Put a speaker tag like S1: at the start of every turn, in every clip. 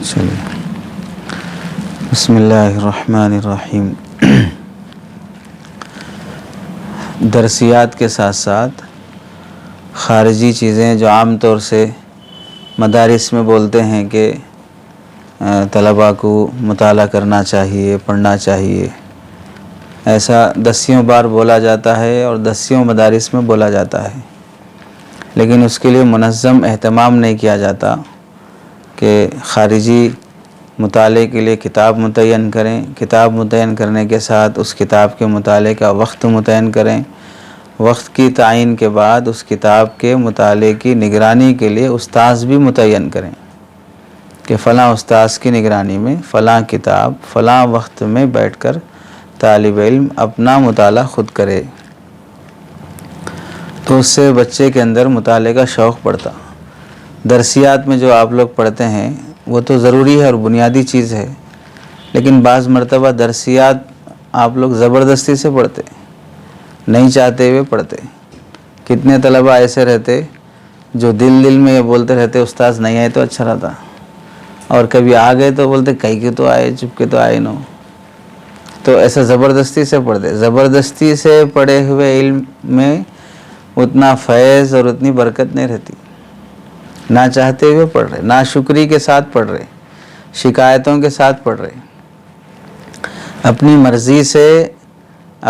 S1: چلیے بسم اللہ الرحمن الرحیم۔ درسیات کے ساتھ ساتھ خارجی چیزیں جو عام طور سے مدارس میں بولتے ہیں کہ طلباء کو مطالعہ کرنا چاہیے، پڑھنا چاہیے، ایسا دسیوں بار بولا جاتا ہے اور دسیوں مدارس میں بولا جاتا ہے، لیکن اس کے لیے منظم اہتمام نہیں کیا جاتا کہ خارجی مطالعے کے لیے کتاب متعین کریں، کتاب متعین کرنے کے ساتھ اس کتاب کے مطالعے کا وقت متعین کریں، وقت کی تعین کے بعد اس کتاب کے مطالعے کی نگرانی کے لیے استاذ بھی متعین کریں کہ فلاں استاذ کی نگرانی میں فلاں کتاب فلاں وقت میں بیٹھ کر طالب علم اپنا مطالعہ خود کرے، تو اس سے بچے کے اندر مطالعے کا شوق پڑتا۔ درسیات میں جو آپ لوگ پڑھتے ہیں وہ تو ضروری ہے اور بنیادی چیز ہے، لیکن بعض مرتبہ درسیات آپ لوگ زبردستی سے پڑھتے، نہیں چاہتے ہوئے پڑھتے۔ کتنے طلباء ایسے رہتے جو دل میں یہ بولتے رہتے استاذ نہیں آئے تو اچھا رہتا، اور کبھی آ گئے تو بولتے کہیں کے تو آئے، چپ کے تو آئے نو، تو ایسا زبردستی سے پڑھتے۔ زبردستی سے پڑھے ہوئے علم میں اتنا فیض اور اتنی برکت نہیں رہتی، نہ چاہتے ہوئے پڑھ رہے، نہ شکری کے ساتھ پڑھ رہے، شکایتوں کے ساتھ پڑھ رہے، اپنی مرضی سے،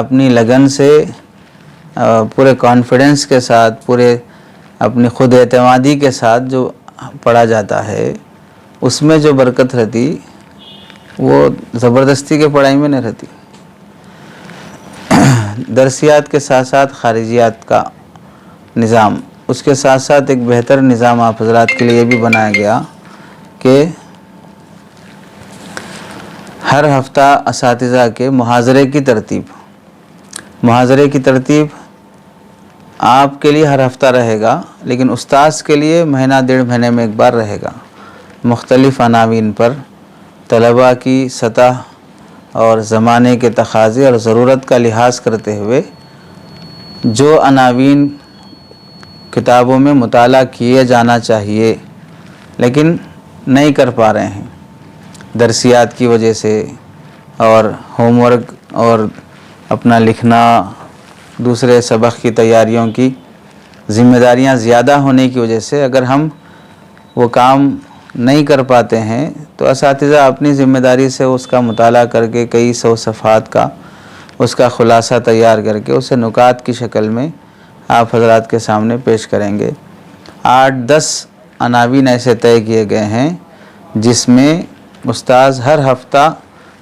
S1: اپنی لگن سے، پورے کانفیڈنس کے ساتھ، پورے اپنی خود اعتمادی کے ساتھ جو پڑھا جاتا ہے، اس میں جو برکت رہتی وہ زبردستی کے پڑھائی میں نہیں رہتی۔ درسیات کے ساتھ ساتھ خارجیات کا نظام، اس کے ساتھ ساتھ ایک بہتر نظام آپ حضرات کے لیے بھی بنایا گیا کہ ہر ہفتہ اساتذہ کے محاضرے کی ترتیب آپ کے لیے ہر ہفتہ رہے گا، لیکن استاذ کے لیے مہینہ ڈیڑھ مہینے میں ایک بار رہے گا، مختلف عناوین پر طلباء کی سطح اور زمانے کے تقاضے اور ضرورت کا لحاظ کرتے ہوئے جو عناوین کتابوں میں مطالعہ کیے جانا چاہیے لیکن نہیں کر پا رہے ہیں درسیات کی وجہ سے، اور ہوم ورک اور اپنا لکھنا، دوسرے سبق کی تیاریوں کی ذمہ داریاں زیادہ ہونے کی وجہ سے اگر ہم وہ کام نہیں کر پاتے ہیں تو اساتذہ اپنی ذمہ داری سے اس کا مطالعہ کر کے کئی سو صفحات کا اس کا خلاصہ تیار کر کے اسے نکات کی شکل میں آپ حضرات کے سامنے پیش کریں گے۔ 8-10 عناوین ایسے طے کیے گئے ہیں جس میں استاذ ہر ہفتہ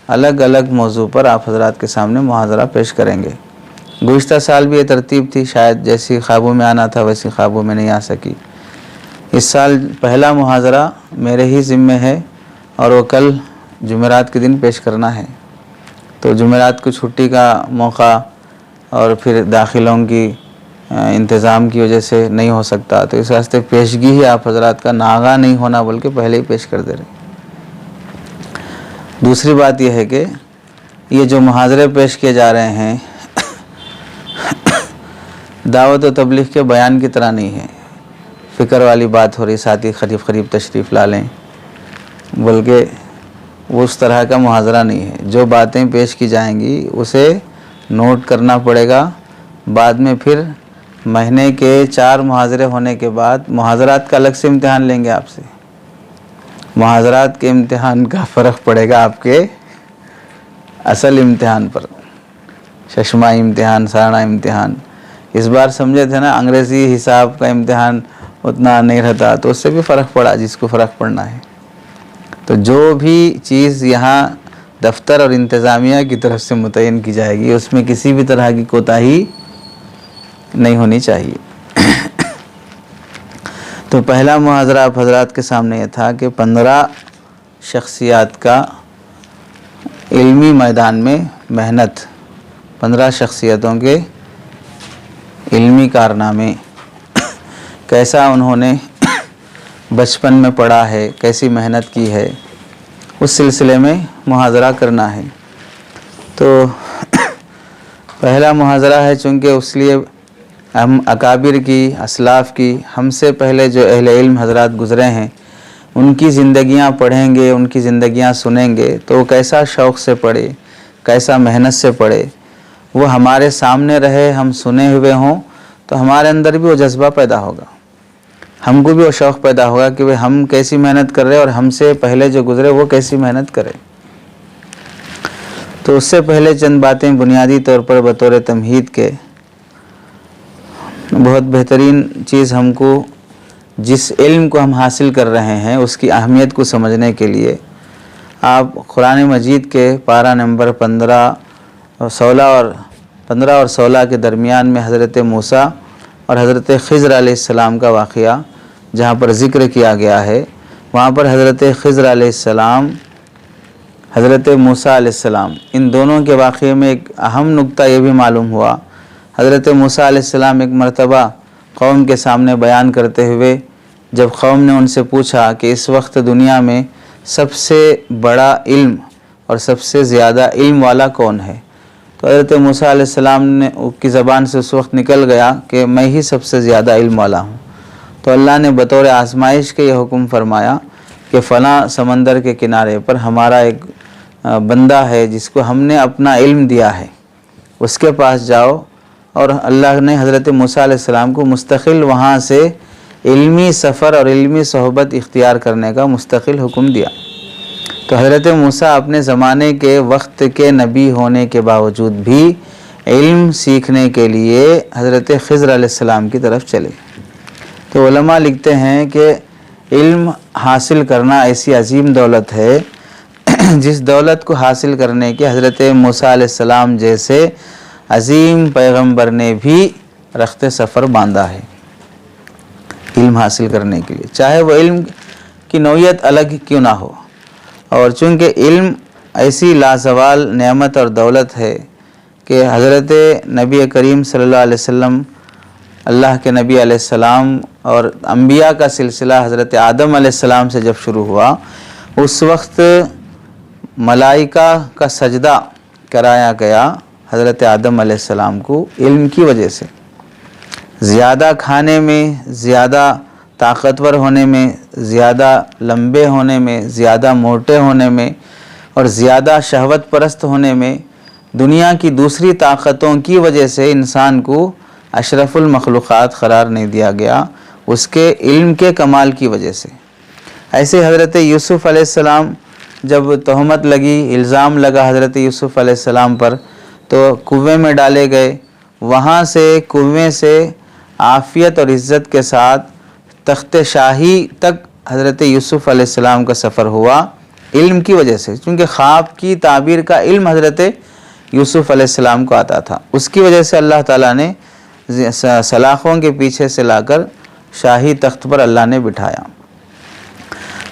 S1: الگ الگ موضوع پر آپ حضرات کے سامنے محاضرہ پیش کریں گے۔ گزشتہ سال بھی یہ ترتیب تھی، شاید جیسی خوابوں میں آنا تھا ویسی خوابوں میں نہیں آ سکی۔ اس سال پہلا محاضرہ میرے ہی ذمہ ہے اور وہ کل جمعرات کے دن پیش کرنا ہے، تو جمعرات کو چھٹی کا موقع اور پھر داخلوں کی انتظام کی وجہ سے نہیں ہو سکتا، تو اس واسطے پیشگی ہی آپ حضرات کا ناغہ نہیں ہونا بلکہ پہلے ہی پیش کر دے رہے۔ دوسری بات یہ ہے کہ یہ جو محاضرے پیش کیے جا رہے ہیں دعوت و تبلیغ کے بیان کی طرح نہیں ہے، فکر والی بات ہو رہی ساتھی قریب تشریف لا لیں، بلکہ وہ اس طرح کا محاضرہ نہیں ہے۔ جو باتیں پیش کی جائیں گی اسے نوٹ کرنا پڑے گا، بعد میں پھر مہینے کے 4 محاضرے ہونے کے بعد محاضرات کا الگ سے امتحان لیں گے آپ سے، محاضرات کے امتحان کا فرق پڑے گا آپ کے اصل امتحان پر، ششماہی امتحان، سالانہ امتحان۔ اس بار سمجھے تھے نا انگریزی حساب کا امتحان اتنا نہیں رہتا، تو اس سے بھی فرق پڑا جس کو فرق پڑنا ہے۔ تو جو بھی چیز یہاں دفتر اور انتظامیہ کی طرف سے متعین کی جائے گی اس میں کسی بھی طرح کی کوتاہی نہیں ہونی چاہیے۔ تو پہلا محاضرہ آپ حضرات کے سامنے یہ تھا کہ 15 شخصیات کا علمی میدان میں محنت، 15 شخصیتوں کے علمی کارنامے، کیسا انہوں نے بچپن میں پڑھا ہے، کیسی محنت کی ہے، اس سلسلے میں محاضرہ کرنا ہے۔ تو پہلا محاضرہ ہے، چونکہ اس لیے ہم اکابر کی، اسلاف کی، ہم سے پہلے جو اہل علم حضرات گزرے ہیں ان کی زندگیاں پڑھیں گے، ان کی زندگیاں سنیں گے تو وہ کیسا شوق سے پڑھے، کیسا محنت سے پڑھے، وہ ہمارے سامنے رہے، ہم سنے ہوئے ہوں تو ہمارے اندر بھی وہ جذبہ پیدا ہوگا، ہم کو بھی وہ شوق پیدا ہوگا کہ وہ ہم کیسی محنت کر رہے اور ہم سے پہلے جو گزرے وہ کیسی محنت کرے۔ تو اس سے پہلے چند باتیں بنیادی طور پر بطور تمہید کے، بہت بہترین چیز ہم کو جس علم کو ہم حاصل کر رہے ہیں اس کی اہمیت کو سمجھنے کے لیے آپ قرآن مجید کے پارہ نمبر 15 اور 16 کے درمیان میں حضرت موسیٰ اور حضرت خضر علیہ السلام کا واقعہ جہاں پر ذکر کیا گیا ہے، وہاں پر حضرت خضر علیہ السلام، حضرت موسیٰ علیہ السلام، ان دونوں کے واقعے میں ایک اہم نقطہ یہ بھی معلوم ہوا۔ حضرت موسیٰ علیہ السلام ایک مرتبہ قوم کے سامنے بیان کرتے ہوئے جب قوم نے ان سے پوچھا کہ اس وقت دنیا میں سب سے بڑا علم اور سب سے زیادہ علم والا کون ہے، تو حضرت موسیٰ علیہ السلام نے کی زبان سے اس وقت نکل گیا کہ میں ہی سب سے زیادہ علم والا ہوں۔ تو اللہ نے بطور آزمائش کے یہ حکم فرمایا کہ فلاں سمندر کے کنارے پر ہمارا ایک بندہ ہے جس کو ہم نے اپنا علم دیا ہے، اس کے پاس جاؤ، اور اللہ نے حضرت موسیٰ علیہ السلام کو مستقل وہاں سے علمی سفر اور علمی صحبت اختیار کرنے کا مستقل حکم دیا۔ تو حضرت موسیٰ اپنے زمانے کے وقت کے نبی ہونے کے باوجود بھی علم سیکھنے کے لیے حضرت خضر علیہ السلام کی طرف چلے۔ تو علماء لکھتے ہیں کہ علم حاصل کرنا ایسی عظیم دولت ہے جس دولت کو حاصل کرنے کے حضرت موسیٰ علیہ السلام جیسے عظیم پیغمبر نے بھی رخت سفر باندھا ہے علم حاصل کرنے کے لیے، چاہے وہ علم کی نوعیت الگ کیوں نہ ہو۔ اور چونکہ علم ایسی لازوال نعمت اور دولت ہے کہ حضرت نبی کریم صلی اللہ علیہ وسلم، اللہ کے نبی علیہ السلام اور انبیاء کا سلسلہ حضرت آدم علیہ السلام سے جب شروع ہوا، اس وقت ملائکہ کا سجدہ کرایا گیا حضرت آدم علیہ السلام کو علم کی وجہ سے۔ زیادہ کھانے میں، زیادہ طاقتور ہونے میں، زیادہ لمبے ہونے میں، زیادہ موٹے ہونے میں اور زیادہ شہوت پرست ہونے میں دنیا کی دوسری طاقتوں کی وجہ سے انسان کو اشرف المخلوقات قرار نہیں دیا گیا، اس کے علم کے کمال کی وجہ سے۔ ایسے حضرت یوسف علیہ السلام جب تہمت لگی، الزام لگا حضرت یوسف علیہ السلام پر، تو کنویں میں ڈالے گئے، وہاں سے کنویں سے عافیت اور عزت کے ساتھ تخت شاہی تک حضرت یوسف علیہ السلام کا سفر ہوا علم کی وجہ سے، چونکہ خواب کی تعبیر کا علم حضرت یوسف علیہ السلام کو آتا تھا، اس کی وجہ سے اللہ تعالیٰ نے سلاخوں کے پیچھے سے لا کر شاہی تخت پر اللہ نے بٹھایا۔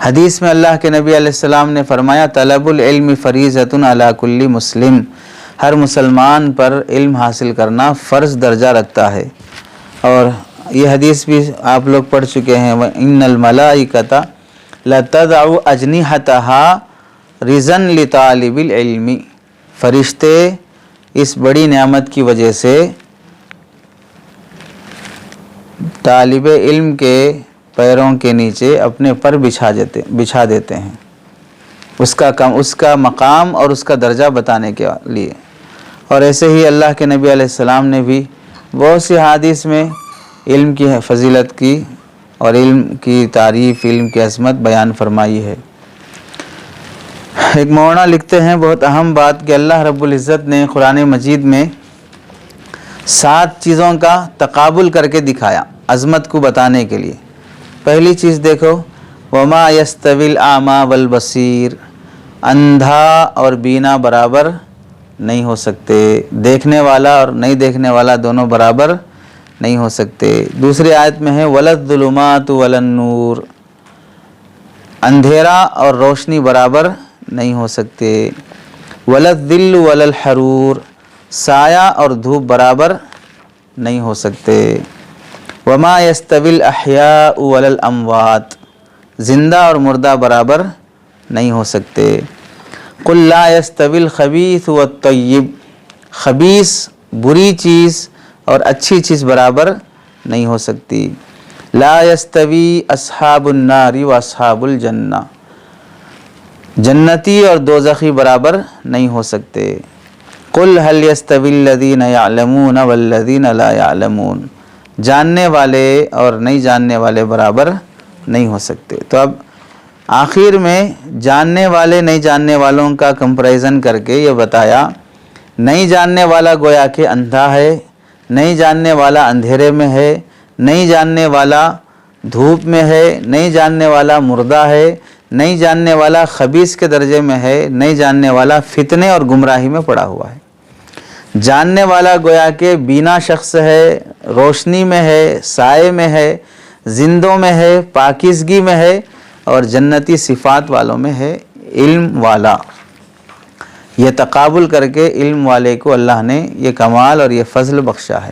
S1: حدیث میں اللہ کے نبی علیہ السلام نے فرمایا طلب العلم فریضۃ علی کل مسلم، ہر مسلمان پر علم حاصل کرنا فرض درجہ رکھتا ہے۔ اور یہ حدیث بھی آپ لوگ پڑھ چکے ہیں، وَإِنَّ الْمَلَائِكَةَ لَتَضَعُ أَجْنِحَتَهَا رِزًا لِطَالِبِ الْعِلْمِ، فرشتے اس بڑی نعمت کی وجہ سے طالب علم کے پیروں کے نیچے اپنے پر بچھا دیتے ہیں، اس کا مقام اور اس کا درجہ بتانے کے لیے۔ اور ایسے ہی اللہ کے نبی علیہ السلام نے بھی بہت سی حدیث میں علم کی فضیلت کی اور علم کی تعریف، علم کی عظمت بیان فرمائی ہے۔ ایک مولانا لکھتے ہیں بہت اہم بات کہ اللہ رب العزت نے قرآن مجید میں 7 چیزوں کا تقابل کر کے دکھایا عظمت کو بتانے کے لیے۔ پہلی چیز دیکھو، وما یستوی الاعمی والبصیر، اندھا اور بینا برابر نہیں ہو سکتے، دیکھنے والا اور نہیں دیکھنے والا دونوں برابر نہیں ہو سکتے۔ دوسری آیت میں ہے ولا الظلمات ولا النور، اندھیرا اور روشنی برابر نہیں ہو سکتے۔ ولا الظل ولا الحرور، سایہ اور دھوپ برابر نہیں ہو سکتے۔ وما یستوی الاحیاء ولا الاموات، زندہ اور مردہ برابر نہیں ہو سکتے۔ قل لا یستوی الخبیث والطیب، خبیث بری چیز اور اچھی چیز برابر نہیں ہو سکتی۔ لا یستوی اصحاب النار و اصحاب الجنہ، جنتی اور دوزخی برابر نہیں ہو سکتے۔ قل هل یستوی الذین یعلمون والذین لا یعلمون، جاننے والے اور نہیں جاننے والے برابر نہیں ہو سکتے۔ تو اب آخر میں جاننے والے نہیں جاننے والوں کا کمپیریزن کر کے یہ بتایا، نہیں جاننے والا گویا کہ اندھا ہے، نہیں جاننے والا اندھیرے میں ہے، نہیں جاننے والا دھوپ میں ہے، نہیں جاننے والا مردہ ہے، نہیں جاننے والا خبیث کے درجے میں ہے، نہیں جاننے والا فتنے اور گمراہی میں پڑا ہوا ہے۔ جاننے والا گویا کہ بینا شخص ہے، روشنی میں ہے، سائے میں ہے، زندوں میں ہے، پاکیزگی میں ہے، اور جنتی صفات والوں میں ہے، علم والا۔ یہ تقابل کر کے علم والے کو اللہ نے یہ کمال اور یہ فضل بخشا ہے۔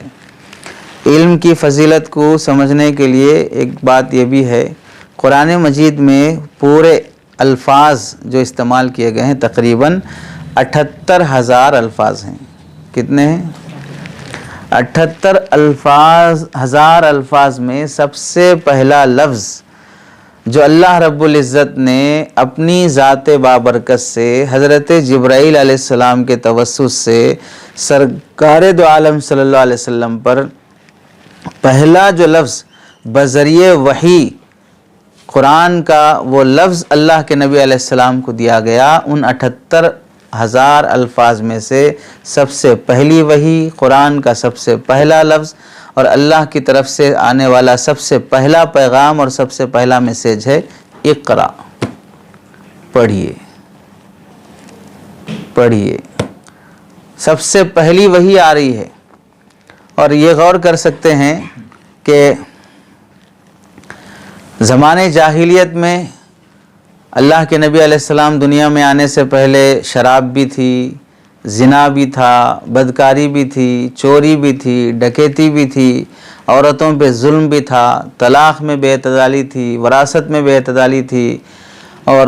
S1: علم کی فضیلت کو سمجھنے کے لیے ایک بات یہ بھی ہے، قرآن مجید میں پورے الفاظ جو استعمال کیے گئے ہیں تقریباً 78,000 الفاظ ہیں۔ کتنے ہیں؟ 78,000 الفاظ میں سب سے پہلا لفظ جو اللہ رب العزت نے اپنی ذات بابرکت سے حضرت جبرائیل علیہ السلام کے توسط سے سرکار دو عالم صلی اللہ علیہ وسلم پر پہلا جو لفظ بذریعہ وحی قرآن کا وہ لفظ اللہ کے نبی علیہ السلام کو دیا گیا، ان 78,000 الفاظ میں سے سب سے پہلی وحی، قرآن کا سب سے پہلا لفظ اور اللہ کی طرف سے آنے والا سب سے پہلا پیغام اور سب سے پہلا میسیج ہے، اقرا، پڑھیے پڑھیے۔ سب سے پہلی وحی آ رہی ہے۔ اور یہ غور کر سکتے ہیں کہ زمانے جاہلیت میں اللہ کے نبی علیہ السلام دنیا میں آنے سے پہلے شراب بھی تھی، زنا بھی تھا، بدکاری بھی تھی، چوری بھی تھی، ڈکیتی بھی تھی، عورتوں پہ ظلم بھی تھا، طلاق میں بے اعتدالی تھی، وراثت میں بے اعتدالی تھی، اور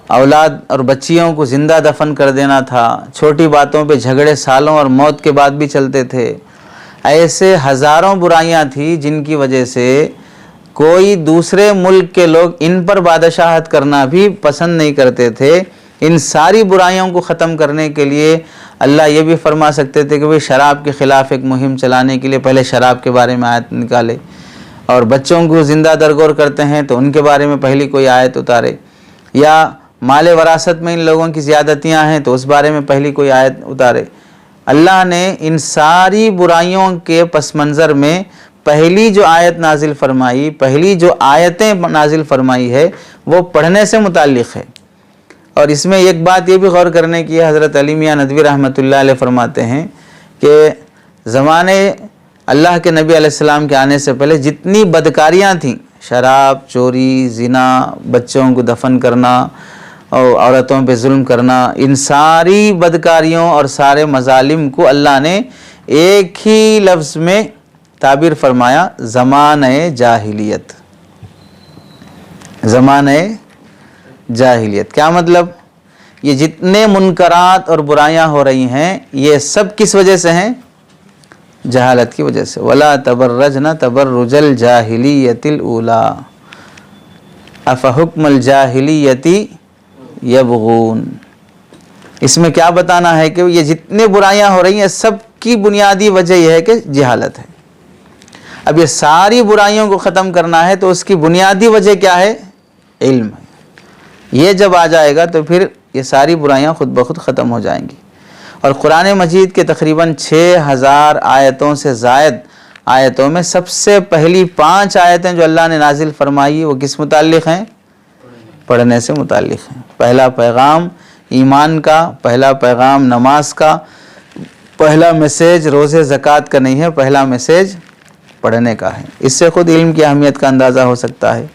S1: اولاد اور بچیوں کو زندہ دفن کر دینا تھا، چھوٹی باتوں پہ جھگڑے سالوں اور موت کے بعد بھی چلتے تھے۔ ایسے ہزاروں برائیاں تھیں جن کی وجہ سے کوئی دوسرے ملک کے لوگ ان پر بادشاہت کرنا بھی پسند نہیں کرتے تھے۔ ان ساری برائیوں کو ختم کرنے کے لیے اللہ یہ بھی فرما سکتے تھے کہ شراب کے خلاف ایک مہم چلانے کے لیے پہلے شراب کے بارے میں آیت نکالے، اور بچوں کو زندہ درگور کرتے ہیں تو ان کے بارے میں پہلی کوئی آیت اتارے، یا مال وراثت میں ان لوگوں کی زیادتیاں ہیں تو اس بارے میں پہلی کوئی آیت اتارے۔ اللہ نے ان ساری برائیوں کے پس منظر میں پہلی جو آیت نازل فرمائی، پہلی جو آیتیں نازل فرمائی ہے وہ پڑھنے سے متعلق ہے۔ اور اس میں ایک بات یہ بھی غور کرنے کی ہے، حضرت علی میاں ندوی رحمۃ اللہ علیہ فرماتے ہیں کہ زمانے اللہ کے نبی علیہ السلام کے آنے سے پہلے جتنی بدکاریاں تھیں، شراب، چوری، زنا، بچوں کو دفن کرنا اور عورتوں پہ ظلم کرنا، ان ساری بدکاریوں اور سارے مظالم کو اللہ نے ایک ہی لفظ میں تعبیر فرمایا، زمانہ جاہلیت۔ زمانہ جاہلیت کیا مطلب؟ یہ جتنے منکرات اور برائیاں ہو رہی ہیں یہ سب کس وجہ سے ہیں؟ جہالت کی وجہ سے۔ وَلَا تَبَرَّجْنَ تَبَرُّجَ الْجَاهِلِيَّةِ الْأُولَىٰ أَفَحُكْمَ الْجَاهِلِيَّةِ يَبْغُونَ۔ اس میں کیا بتانا ہے کہ یہ جتنے برائیاں ہو رہی ہیں سب کی بنیادی وجہ یہ ہے کہ جہالت ہے۔ اب یہ ساری برائیوں کو ختم کرنا ہے تو اس کی بنیادی وجہ کیا ہے؟ علم ہے۔ یہ جب آ جائے گا تو پھر یہ ساری برائیاں خود بخود ختم ہو جائیں گی۔ اور قرآن مجید کے تقریباً 6,000 آیتوں سے زائد آیتوں میں سب سے پہلی 5 آیتیں جو اللہ نے نازل فرمائی وہ کس متعلق ہیں؟ پڑھنے سے متعلق ہیں۔ پہلا پیغام ایمان کا، پہلا پیغام نماز کا، پہلا میسیج روزے زکوٰۃ کا نہیں ہے، پہلا میسیج پڑھنے کا ہے۔ اس سے خود علم کی اہمیت کا اندازہ ہو سکتا ہے۔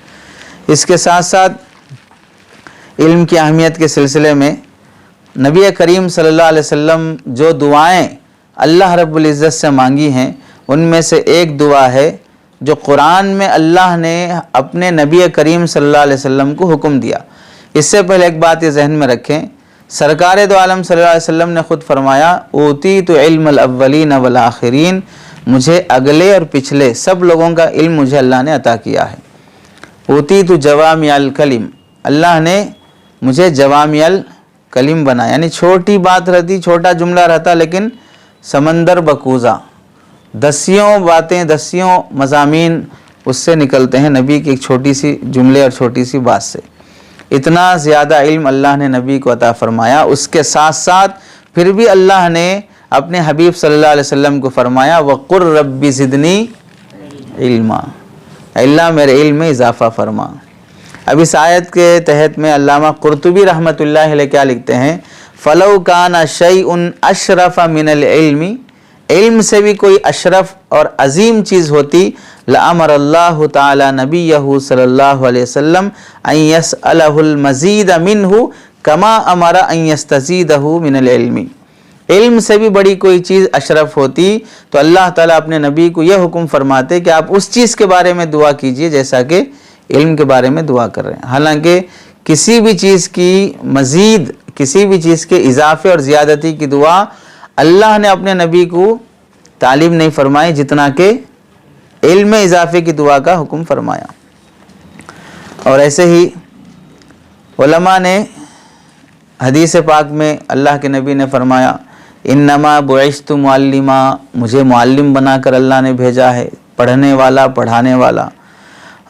S1: اس کے ساتھ ساتھ علم کی اہمیت کے سلسلے میں نبی کریم صلی اللہ علیہ وسلم جو دعائیں اللہ رب العزت سے مانگی ہیں ان میں سے ایک دعا ہے جو قرآن میں اللہ نے اپنے نبی کریم صلی اللہ علیہ وسلم کو حکم دیا۔ اس سے پہلے ایک بات یہ ذہن میں رکھیں، سرکار دو عالم صلی اللہ علیہ وسلم نے خود فرمایا اوتیت علم الاولین والآخرین، مجھے اگلے اور پچھلے سب لوگوں کا علم مجھے اللہ نے عطا کیا ہے۔ اوتیت جوامع الکلم، اللہ نے مجھے جوامع الکلم بنا، یعنی چھوٹی بات رہتی، چھوٹا جملہ رہتا، لیکن سمندر بکوزا، دسیوں باتیں، دسیوں مضامین اس سے نکلتے ہیں نبی کی ایک چھوٹی سی جملے اور چھوٹی سی بات سے۔ اتنا زیادہ علم اللہ نے نبی کو عطا فرمایا۔ اس کے ساتھ ساتھ پھر بھی اللہ نے اپنے حبیب صلی اللہ علیہ وسلم کو فرمایا وَقُرْ رَبِّ زِدْنِي عِلْمًا، اللہ میرے علم میں اضافہ فرما۔ اب اس آیت کے تحت میں علامہ قرطبی رحمۃ اللہ علیہ کیا لکھتے ہیں، فَلَوْ كَانَ شَيْءٌ أَشْرَفَ مِنَ الْعِلْمِ، علم سے بھی کوئی اشرف اور عظیم چیز ہوتی، لَأَمَرَ اللَّهُ تَعَالَى نَبِيَّهُ صلی اللہ علیہ وسلم أَن يَسْأَلَهُ الْمَزِيدَ مِنْهُ كَمَا أَمَرَ أَن يَسْتَزِيدَهُ مِنَ الْعِلْمِ۔ علم سے بھی بڑی کوئی چیز اشرف ہوتی تو اللہ تعالیٰ اپنے نبی کو یہ حکم فرماتے کہ آپ اس چیز کے بارے میں دعا کیجئے جیسا کہ علم کے بارے میں دعا کر رہے ہیں۔ حالانکہ کسی بھی چیز کی مزید، کسی بھی چیز کے اضافے اور زیادتی کی دعا اللہ نے اپنے نبی کو تعلیم نہیں فرمائی جتنا کہ علم میں اضافے کی دعا کا حکم فرمایا۔ اور ایسے ہی علماء نے حدیث پاک میں اللہ کے نبی نے فرمایا انما بعثت معلما، مجھے معلم بنا کر اللہ نے بھیجا ہے، پڑھنے والا، پڑھانے والا۔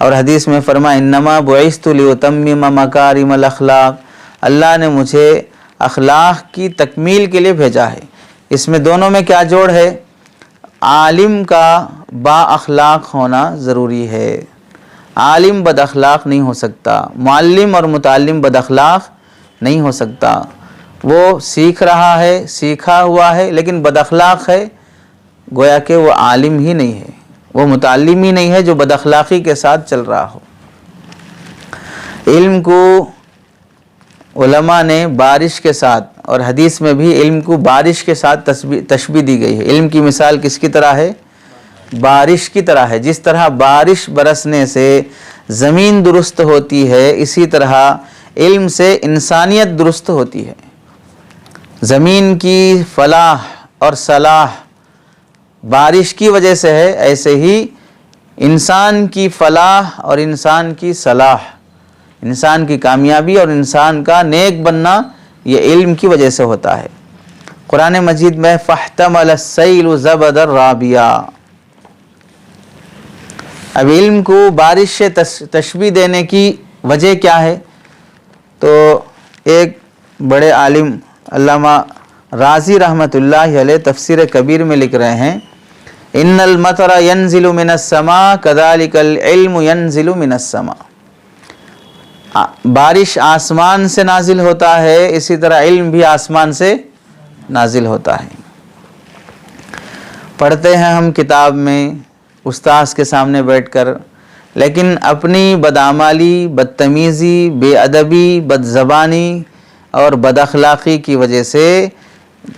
S1: اور حدیث میں فرمایا انما بعثت لاتمم مکارم الاخلاق، اللہ نے مجھے اخلاق کی تکمیل کے لیے بھیجا ہے۔ اس میں دونوں میں کیا جوڑ ہے؟ عالم کا با اخلاق ہونا ضروری ہے، عالم بد اخلاق نہیں ہو سکتا، معلم اور متعلم بد اخلاق نہیں ہو سکتا۔ وہ سیکھ رہا ہے، سیکھا ہوا ہے، لیکن بد اخلاق ہے، گویا کہ وہ عالم ہی نہیں ہے، وہ متعلم ہی نہیں ہے جو بد اخلاقی کے ساتھ چل رہا ہو۔ علم کو علماء نے بارش کے ساتھ، اور حدیث میں بھی علم کو بارش کے ساتھ تشبیہ دی گئی ہے۔ علم کی مثال کس کی طرح ہے؟ بارش کی طرح ہے۔ جس طرح بارش برسنے سے زمین درست ہوتی ہے، اسی طرح علم سے انسانیت درست ہوتی ہے۔ زمین کی فلاح اور صلاح بارش کی وجہ سے ہے، ایسے ہی انسان کی فلاح اور انسان کی صلاح، انسان کی کامیابی اور انسان کا نیک بننا یہ علم کی وجہ سے ہوتا ہے۔ قرآن مجید میں فاحتمل السیل زبدا رابیا، اب علم کو بارش سے تشبیہ دینے کی وجہ کیا ہے؟ تو ایک بڑے عالم علامہ رازی رحمۃ اللہ علیہ تفسیر کبیر میں لکھ رہے ہیں ان المطر ينزل من السماء كذلك العلم ينزل من السماء، بارش آسمان سے نازل ہوتا ہے، اسی طرح علم بھی آسمان سے نازل ہوتا ہے۔ پڑھتے ہیں ہم کتاب میں استاذ کے سامنے بیٹھ کر، لیکن اپنی بدعمالی، بدتمیزی، بے ادبی، بد زبانی اور بد اخلاقی کی وجہ سے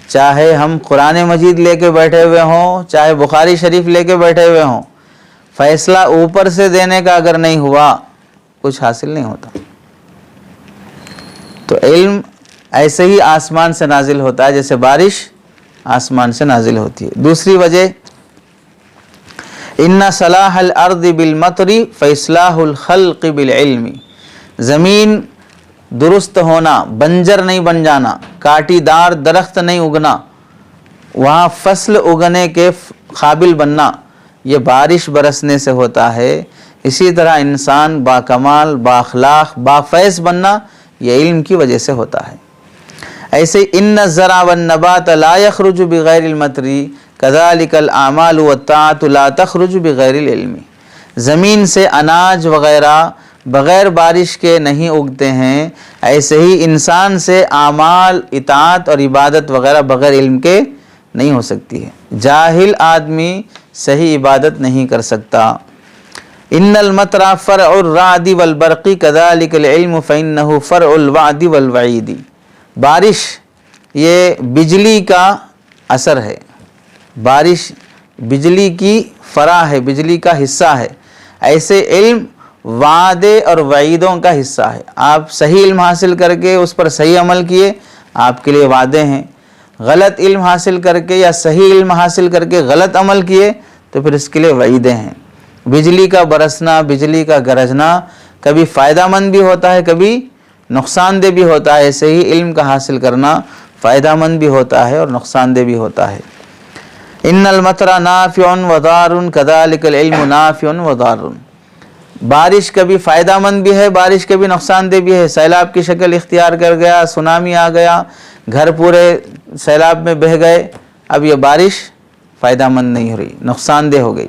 S1: چاہے ہم قرآن مجید لے کے بیٹھے ہوئے ہوں، چاہے بخاری شریف لے کے بیٹھے ہوئے ہوں، فیصلہ اوپر سے دینے کا اگر نہیں ہوا کچھ حاصل نہیں ہوتا۔ تو علم ایسے ہی آسمان سے نازل ہوتا ہے جیسے بارش آسمان سے نازل ہوتی ہے۔ دوسری وجہ ان صلاح الارض بالمطر فاصلاح الخلق بالعلم، زمین درست ہونا، بنجر نہیں بن جانا، کاٹی دار درخت نہیں اگنا، وہاں فصل اگنے کے قابل بننا، یہ بارش برسنے سے ہوتا ہے۔ اسی طرح انسان با کمال، با اخلاق، با فیض بننا یہ علم کی وجہ سے ہوتا ہے۔ ایسے ان الزرع والنبات لا يخرج بغیر المطر كذلك الاعمال والطاعات لا تخرج بغیر العلم، زمین سے اناج وغیرہ بغیر بارش کے نہیں اگتے ہیں، ایسے ہی انسان سے اعمال، اطاعت اور عبادت وغیرہ بغیر علم کے نہیں ہو سکتی ہے۔ جاہل آدمی صحیح عبادت نہیں کر سکتا۔ ان المطر فرع الرعد والبرق كذلك العلم فانه فرع الوعد والوعید، بارش یہ بجلی کا اثر ہے، بارش بجلی کی فرع ہے، بجلی کا حصہ ہے، ایسے علم وعدے اور وعیدوں کا حصہ ہے۔ آپ صحیح علم حاصل کر کے اس پر صحیح عمل کیے، آپ کے لیے وعدے ہیں، غلط علم حاصل کر کے یا صحیح علم حاصل کر کے غلط عمل کیے تو پھر اس کے لیے وعیدیں ہیں۔ بجلی کا برسنا، بجلی کا گرجنا کبھی فائدہ مند بھی ہوتا ہے، کبھی نقصان دہ بھی ہوتا ہے۔ ایسے ہی علم کا حاصل کرنا فائدہ مند بھی ہوتا ہے اور نقصان دہ بھی ہوتا ہے۔ ان المطر نافع وضار كذلك العلم نافع وضار۔ بارش کبھی فائدہ مند بھی ہے، بارش کبھی نقصان دہ بھی ہے۔ سیلاب کی شکل اختیار کر گیا، سونامی آ گیا، گھر پورے سیلاب میں بہہ گئے، اب یہ بارش فائدہ مند نہیں ہو رہی، نقصان دہ ہو گئی۔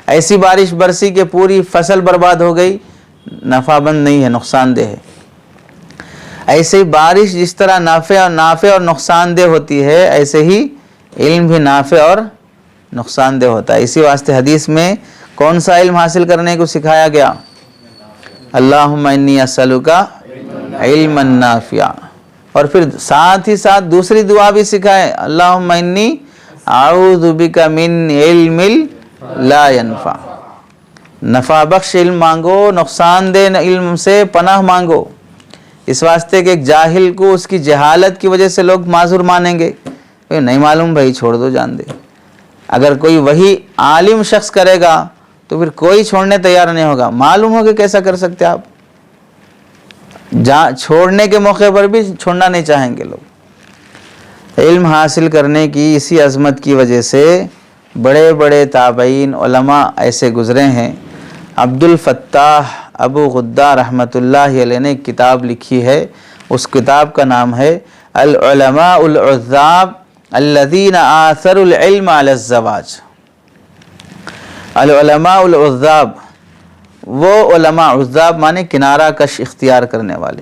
S1: ایسی بارش برسی کہ پوری فصل برباد ہو گئی، نفع مند نہیں ہے، نقصان دہ ہے۔ ایسے ہی بارش جس طرح نافع اور نقصان دہ ہوتی ہے، ایسے ہی علم بھی نافع اور نقصان دہ ہوتا ہے۔ اسی واسطے حدیث میں کون سا علم حاصل کرنے کو سکھایا گیا؟ اللہم انی اسألک علما نافعا، اور پھر ساتھ ہی ساتھ دوسری دعا بھی سکھائے، اللہم انی اعوذ بک من علم لا ینفع۔ نفع بخش علم مانگو، نقصان دہ علم سے پناہ مانگو۔ اس واسطے کہ ایک جاہل کو اس کی جہالت کی وجہ سے لوگ معذور مانیں گے، نہیں معلوم بھائی چھوڑ دو، جان دے۔ اگر کوئی وہی عالم شخص کرے گا تو پھر کوئی چھوڑنے تیار نہیں ہوگا، معلوم ہوگا کیسا کر سکتے آپ، چھوڑنے کے موقع پر بھی چھوڑنا نہیں چاہیں گے لوگ۔ علم حاصل کرنے کی اسی عظمت کی وجہ سے بڑے بڑے تابعین علماء ایسے گزرے ہیں۔ عبد الفتاح ابو غدہ رحمۃ اللہ علیہ نے ایک کتاب لکھی ہے، اس کتاب کا نام ہے العلماء العذاب الذین آثروا العلم علی الزواج۔ العلماء العذاب، وہ علماء، عذاب مانے کنارہ کش اختیار کرنے والے،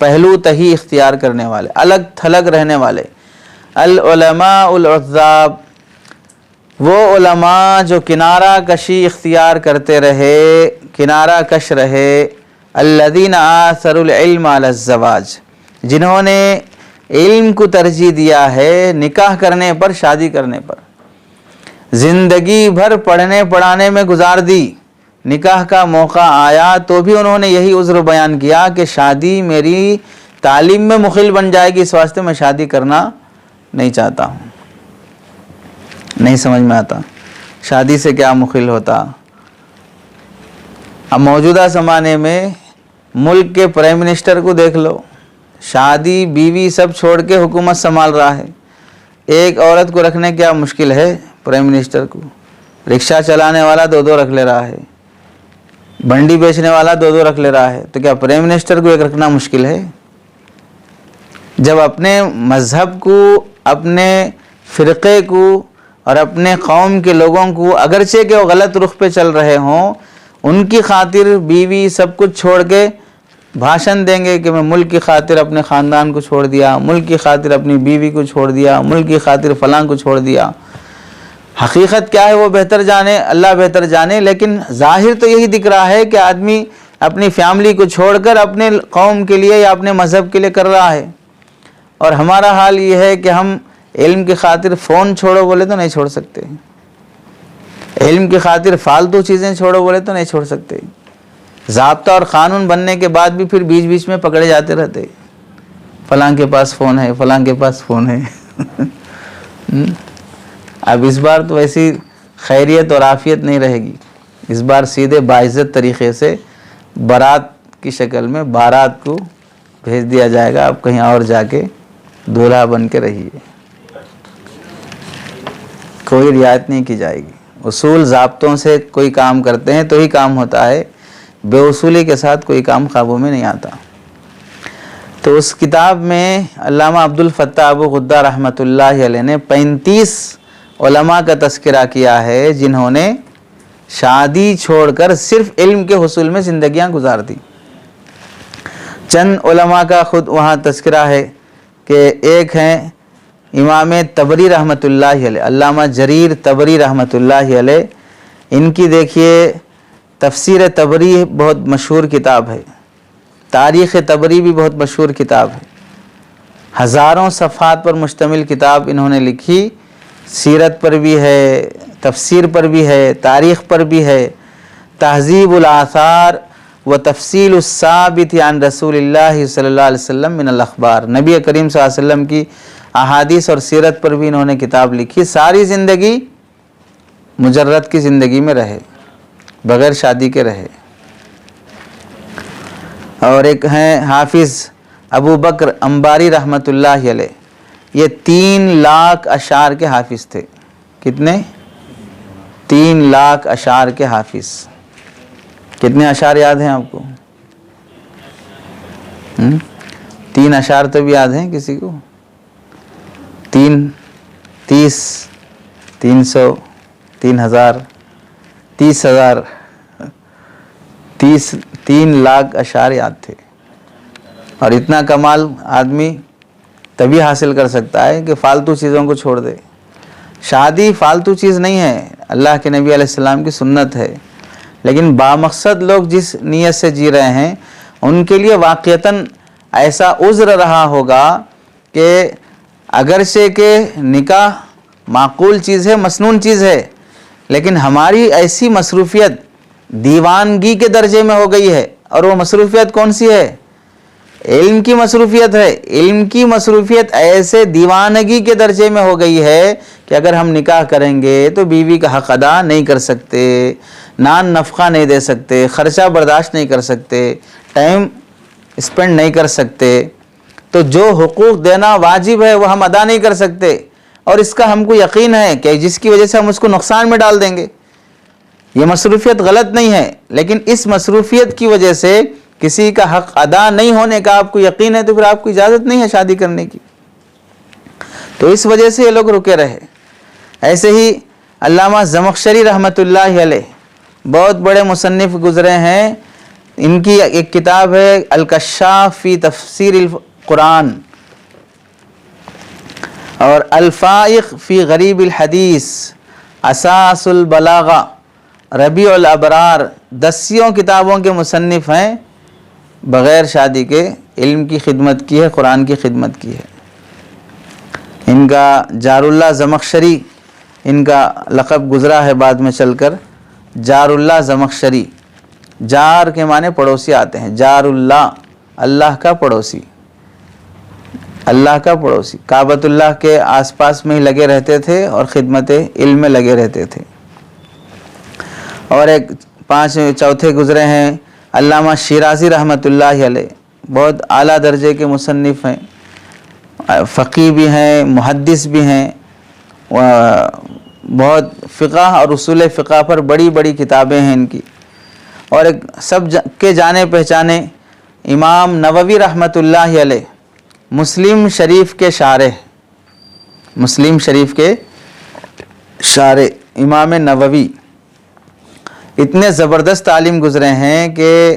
S1: پہلو تہی اختیار کرنے والے، الگ تھلگ رہنے والے۔ العلماء العذاب، وہ علماء جو کنارہ کشی اختیار کرتے رہے، کنارہ کش رہے، الذین آثروا العلم علی الزواج، جنہوں نے علم کو ترجیح دیا ہے نکاح کرنے پر، شادی کرنے پر، زندگی بھر پڑھنے پڑھانے میں گزار دی، نکاح کا موقع آیا تو بھی انہوں نے یہی عذر بیان کیا کہ شادی میری تعلیم میں مخل بن جائے گی، اس واسطے میں شادی کرنا نہیں چاہتا ہوں۔ نہیں سمجھ میں آتا شادی سے کیا مخل ہوتا۔ اب موجودہ زمانے میں ملک کے پرائم منسٹر کو دیکھ لو، شادی بیوی سب چھوڑ کے حکومت سنبھال رہا ہے۔ ایک عورت کو رکھنے کیا مشکل ہے پرائم منسٹر کو، رکشہ چلانے والا دو دو رکھ لے رہا ہے، بنڈی بیچنے والا دو دو رکھ لے رہا ہے، تو کیا پرائم منسٹر کو ایک رکھنا مشکل ہے؟ جب اپنے مذہب کو، اپنے فرقے کو اور اپنے قوم کے لوگوں کو، اگرچہ کہ وہ غلط رخ پہ چل رہے ہوں، ان کی خاطر بیوی سب کچھ چھوڑ کے بھاشن دیں گے کہ میں ملک کی خاطر اپنے خاندان کو چھوڑ دیا، ملک کی خاطر اپنی بیوی کو چھوڑ دیا، ملک کی خاطر فلاں کو چھوڑ دیا۔ حقیقت کیا ہے وہ بہتر جانے، اللہ بہتر جانے، لیکن ظاہر تو یہی دکھ رہا ہے کہ آدمی اپنی فیملی کو چھوڑ کر اپنے قوم کے لیے یا اپنے مذہب کے لیے کر رہا ہے۔ اور ہمارا حال یہ ہے کہ ہم علم کی خاطر فون چھوڑو بولے تو نہیں چھوڑ سکتے، علم کی خاطر فالتو چیزیں چھوڑو بولے تو نہیں چھوڑ سکتے، ضابطہ اور قانون بننے کے بعد بھی پھر بیچ بیچ میں پکڑے جاتے رہتے، فلاں کے پاس فون ہے، فلاں کے پاس فون ہے۔ اب اس بار تو ایسی خیریت اور عافیت نہیں رہے گی، اس بار سیدھے باعزت طریقے سے بارات کی شکل میں بارات کو بھیج دیا جائے گا، اب کہیں اور جا کے دولہا بن کے رہیے، کوئی رعایت نہیں کی جائے گی۔ اصول ضابطوں سے کوئی کام کرتے ہیں تو ہی کام ہوتا ہے، بے اصولی کے ساتھ کوئی کام قابو میں نہیں آتا۔ تو اس کتاب میں علامہ عبد الفتاح ابو غدہ رحمۃ اللہ علیہ نے 35 علماء کا تذکرہ کیا ہے جنہوں نے شادی چھوڑ کر صرف علم کے حصول میں زندگیاں گزار دی۔ چند علماء کا خود وہاں تذکرہ ہے کہ ایک ہیں امام طبری رحمۃ اللہ علیہ، علامہ جریر طبری رحمۃ اللہ علیہ، ان کی دیکھیے تفسیر طبری بہت مشہور کتاب ہے، تاریخ طبری بھی بہت مشہور کتاب ہے، ہزاروں صفحات پر مشتمل کتاب انہوں نے لکھی، سیرت پر بھی ہے، تفسیر پر بھی ہے، تاریخ پر بھی ہے، تہذیب الآثار و تفصیل الثابت عن رسول اللہ صلی اللہ علیہ وسلم من الاخبار، نبی کریم صلی اللہ علیہ وسلم کی احادیث اور سیرت پر بھی انہوں نے کتاب لکھی. ساری زندگی مجرد کی زندگی میں رہے، بغیر شادی کے رہے. اور ایک ہیں حافظ ابو بکر انباری رحمۃ اللہ علیہ، یہ 3 لاکھ اشعار کے حافظ تھے. کتنے؟ 3 لاکھ اشعار کے حافظ. کتنے اشعار یاد ہیں آپ کو؟ 3 اشعار تو بھی یاد ہیں کسی کو؟ 3 30 300 3000 30,000 3 لاکھ اشعار یاد تھے. اور اتنا کمال آدمی تبھی حاصل کر سکتا ہے کہ فالتو چیزوں کو چھوڑ دے. شادی فالتو چیز نہیں ہے، اللہ کے نبی علیہ السلام کی سنت ہے. لیکن بامقصد لوگ جس نیت سے جی رہے ہیں ان کے لیے واقعتاً ایسا عذر رہا ہوگا کہ اگرچہ کہ نکاح معقول چیز ہے، مسنون چیز ہے، لیکن ہماری ایسی مصروفیت دیوانگی کے درجے میں ہو گئی ہے. اور وہ مصروفیت کون سی ہے؟ علم کی مصروفیت ہے. علم کی مصروفیت ایسے دیوانگی کے درجے میں ہو گئی ہے کہ اگر ہم نکاح کریں گے تو بیوی کا حق ادا نہیں کر سکتے، نان نفقہ نہیں دے سکتے، خرچہ برداشت نہیں کر سکتے، ٹائم اسپینڈ نہیں کر سکتے. تو جو حقوق دینا واجب ہے وہ ہم ادا نہیں کر سکتے، اور اس کا ہم کو یقین ہے کہ جس کی وجہ سے ہم اس کو نقصان میں ڈال دیں گے. یہ مصروفیت غلط نہیں ہے، لیکن اس مصروفیت کی وجہ سے کسی کا حق ادا نہیں ہونے کا آپ کو یقین ہے تو پھر آپ کو اجازت نہیں ہے شادی کرنے کی. تو اس وجہ سے یہ لوگ رکے رہے. ایسے ہی علامہ زمخشری رحمۃ اللہ علیہ بہت بڑے مصنف گزرے ہیں. ان کی ایک کتاب ہے الکشاف فی تفسیر القرآن، اور الفائق فی غریب الحدیث، اساس البلاغہ، ربیع الابرار. 10 کتابوں کے مصنف ہیں. بغیر شادی کے علم کی خدمت کی ہے، قرآن کی خدمت کی ہے. ان کا جار اللہ زمخشری ان کا لقب گزرا ہے بعد میں چل کر، جار اللہ زمخشری. جار کے معنی پڑوسی آتے ہیں. جار اللہ، اللہ کا پڑوسی، اللہ کا پڑوسی. کعبۃ اللہ کے آس پاس میں ہی لگے رہتے تھے اور خدمت علم میں لگے رہتے تھے. اور ایک 4 گزرے ہیں علامہ شیرازی رحمۃ اللہ علیہ، بہت اعلیٰ درجے کے مصنف ہیں، فقیہ بھی ہیں، محدث بھی ہیں. بہت فقہ اور اصول فقہ پر بڑی بڑی کتابیں ہیں ان کی. اور ایک سب کے جانے پہچانے امام نووی رحمۃ اللہ علیہ، مسلم شریف کے شارح، مسلم شریف کے شارح امام نووی. اتنے زبردست عالم گزرے ہیں کہ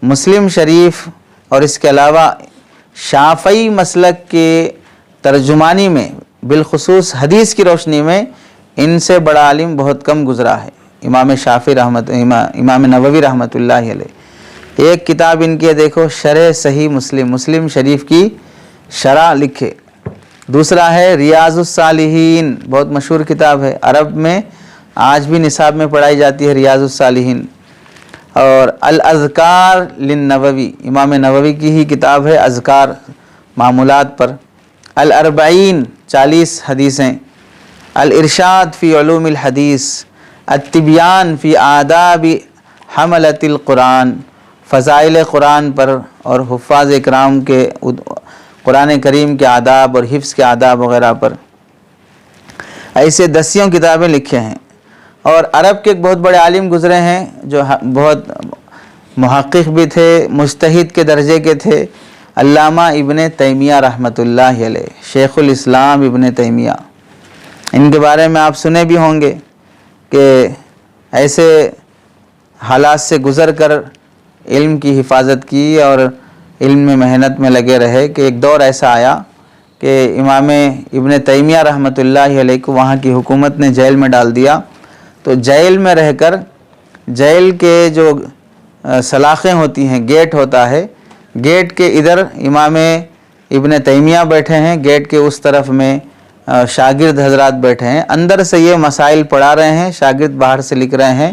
S1: مسلم شریف اور اس کے علاوہ شافعی مسلک کے ترجمانی میں، بالخصوص حدیث کی روشنی میں، ان سے بڑا عالم بہت کم گزرا ہے. امام نووی رحمۃ اللہ علیہ. ایک کتاب ان کی دیکھو، شرح صحیح مسلم، مسلم شریف کی شرح لکھے. دوسرا ہے ریاض الصالحین، بہت مشہور کتاب ہے، عرب میں آج بھی نصاب میں پڑھائی جاتی ہے ریاض الصالحین. اور الاذکار للنووی، امام نووی کی ہی کتاب ہے، اذکار معمولات پر. الاربعین، 40 حدیثیں. الارشاد فی علوم الحدیث. التبیان فی آداب حملۃ القرآن، فضائل قرآن پر اور حفاظ اکرام کے قرآن کریم کے آداب اور حفظ کے آداب وغیرہ پر. ایسے 10 کتابیں لکھے ہیں. اور عرب کے ایک بہت بڑے عالم گزرے ہیں جو بہت محقق بھی تھے، مجتہد کے درجے کے تھے، علامہ ابن تیمیہ رحمۃ اللہ علیہ، شیخ الاسلام ابن تیمیہ. ان کے بارے میں آپ سنے بھی ہوں گے کہ ایسے حالات سے گزر کر علم کی حفاظت کی اور علم میں محنت میں لگے رہے کہ ایک دور ایسا آیا کہ امام ابن تیمیہ رحمۃ اللہ علیہ کو وہاں کی حکومت نے جیل میں ڈال دیا. تو جیل میں رہ کر، جیل کے جو سلاخیں ہوتی ہیں، گیٹ ہوتا ہے، گیٹ کے ادھر امام ابن تیمیہ بیٹھے ہیں، گیٹ کے اس طرف میں شاگرد حضرات بیٹھے ہیں. اندر سے یہ مسائل پڑھا رہے ہیں، شاگرد باہر سے لکھ رہے ہیں.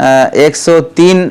S1: 103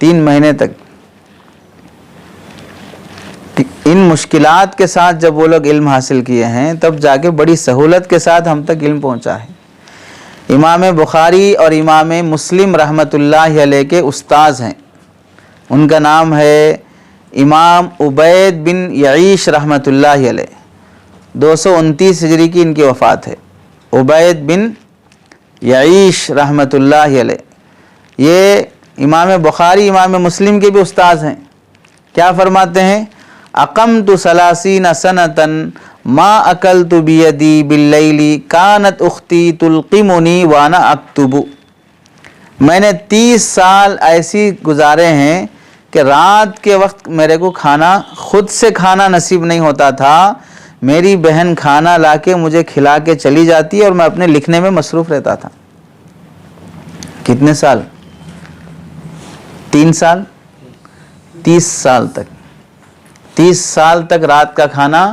S1: 3 مہینے تک ان مشکلات کے ساتھ جب وہ لوگ علم حاصل کیے ہیں تب جا کے بڑی سہولت کے ساتھ ہم تک علم پہنچا ہے۔ امام بخاری اور امام مسلم رحمۃ اللہ علیہ کے استاذ ہیں، ان کا نام ہے امام عبید بن یعیش رحمۃ اللہ علیہ، 229 ہجری کی ان کی وفات ہے۔ عبید بن یعیش رحمۃ اللہ علیہ یہ امام بخاری امام مسلم کے بھی استاذ ہیں۔ کیا فرماتے ہیں؟ اقمت 30 سنة ما اکلت بیدی باللیل کانت اختی تلقمنی وانا اکتب، میں نے 30 سال ایسی گزارے ہیں کہ رات کے وقت میرے کو کھانا خود سے کھانا نصیب نہیں ہوتا تھا، میری بہن کھانا لا کے مجھے کھلا کے چلی جاتی اور میں اپنے لکھنے میں مصروف رہتا تھا۔ کتنے سال؟ 3 سال، 30 سال تک، 30 سال تک رات کا کھانا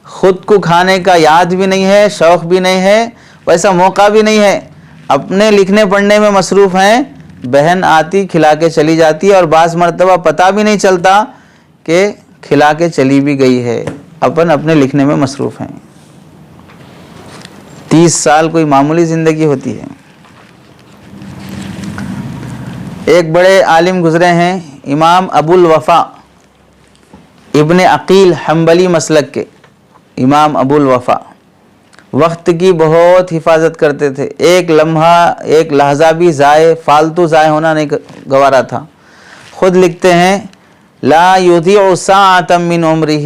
S1: خود کو کھانے کا یاد بھی نہیں ہے، شوق بھی نہیں ہے، ویسا موقع بھی نہیں ہے، اپنے لکھنے پڑھنے میں مصروف ہیں، بہن آتی کھلا کے چلی جاتی اور بعض مرتبہ پتہ بھی نہیں چلتا کہ کھلا کے چلی بھی گئی ہے، اپنے لکھنے میں مصروف ہیں۔ 30 سال کوئی معمولی زندگی ہوتی ہے۔ ایک بڑے عالم گزرے ہیں امام ابو الوفا ابن عقیل حنبلی مسلک کے امام ابو الوفا، وقت کی بہت حفاظت کرتے تھے، ایک لمحہ ایک لحظہ بھی فالتو ضائع ہونا نہیں گوارا تھا۔ خود لکھتے ہیں لا یضیع ساعۃ من عمرہ،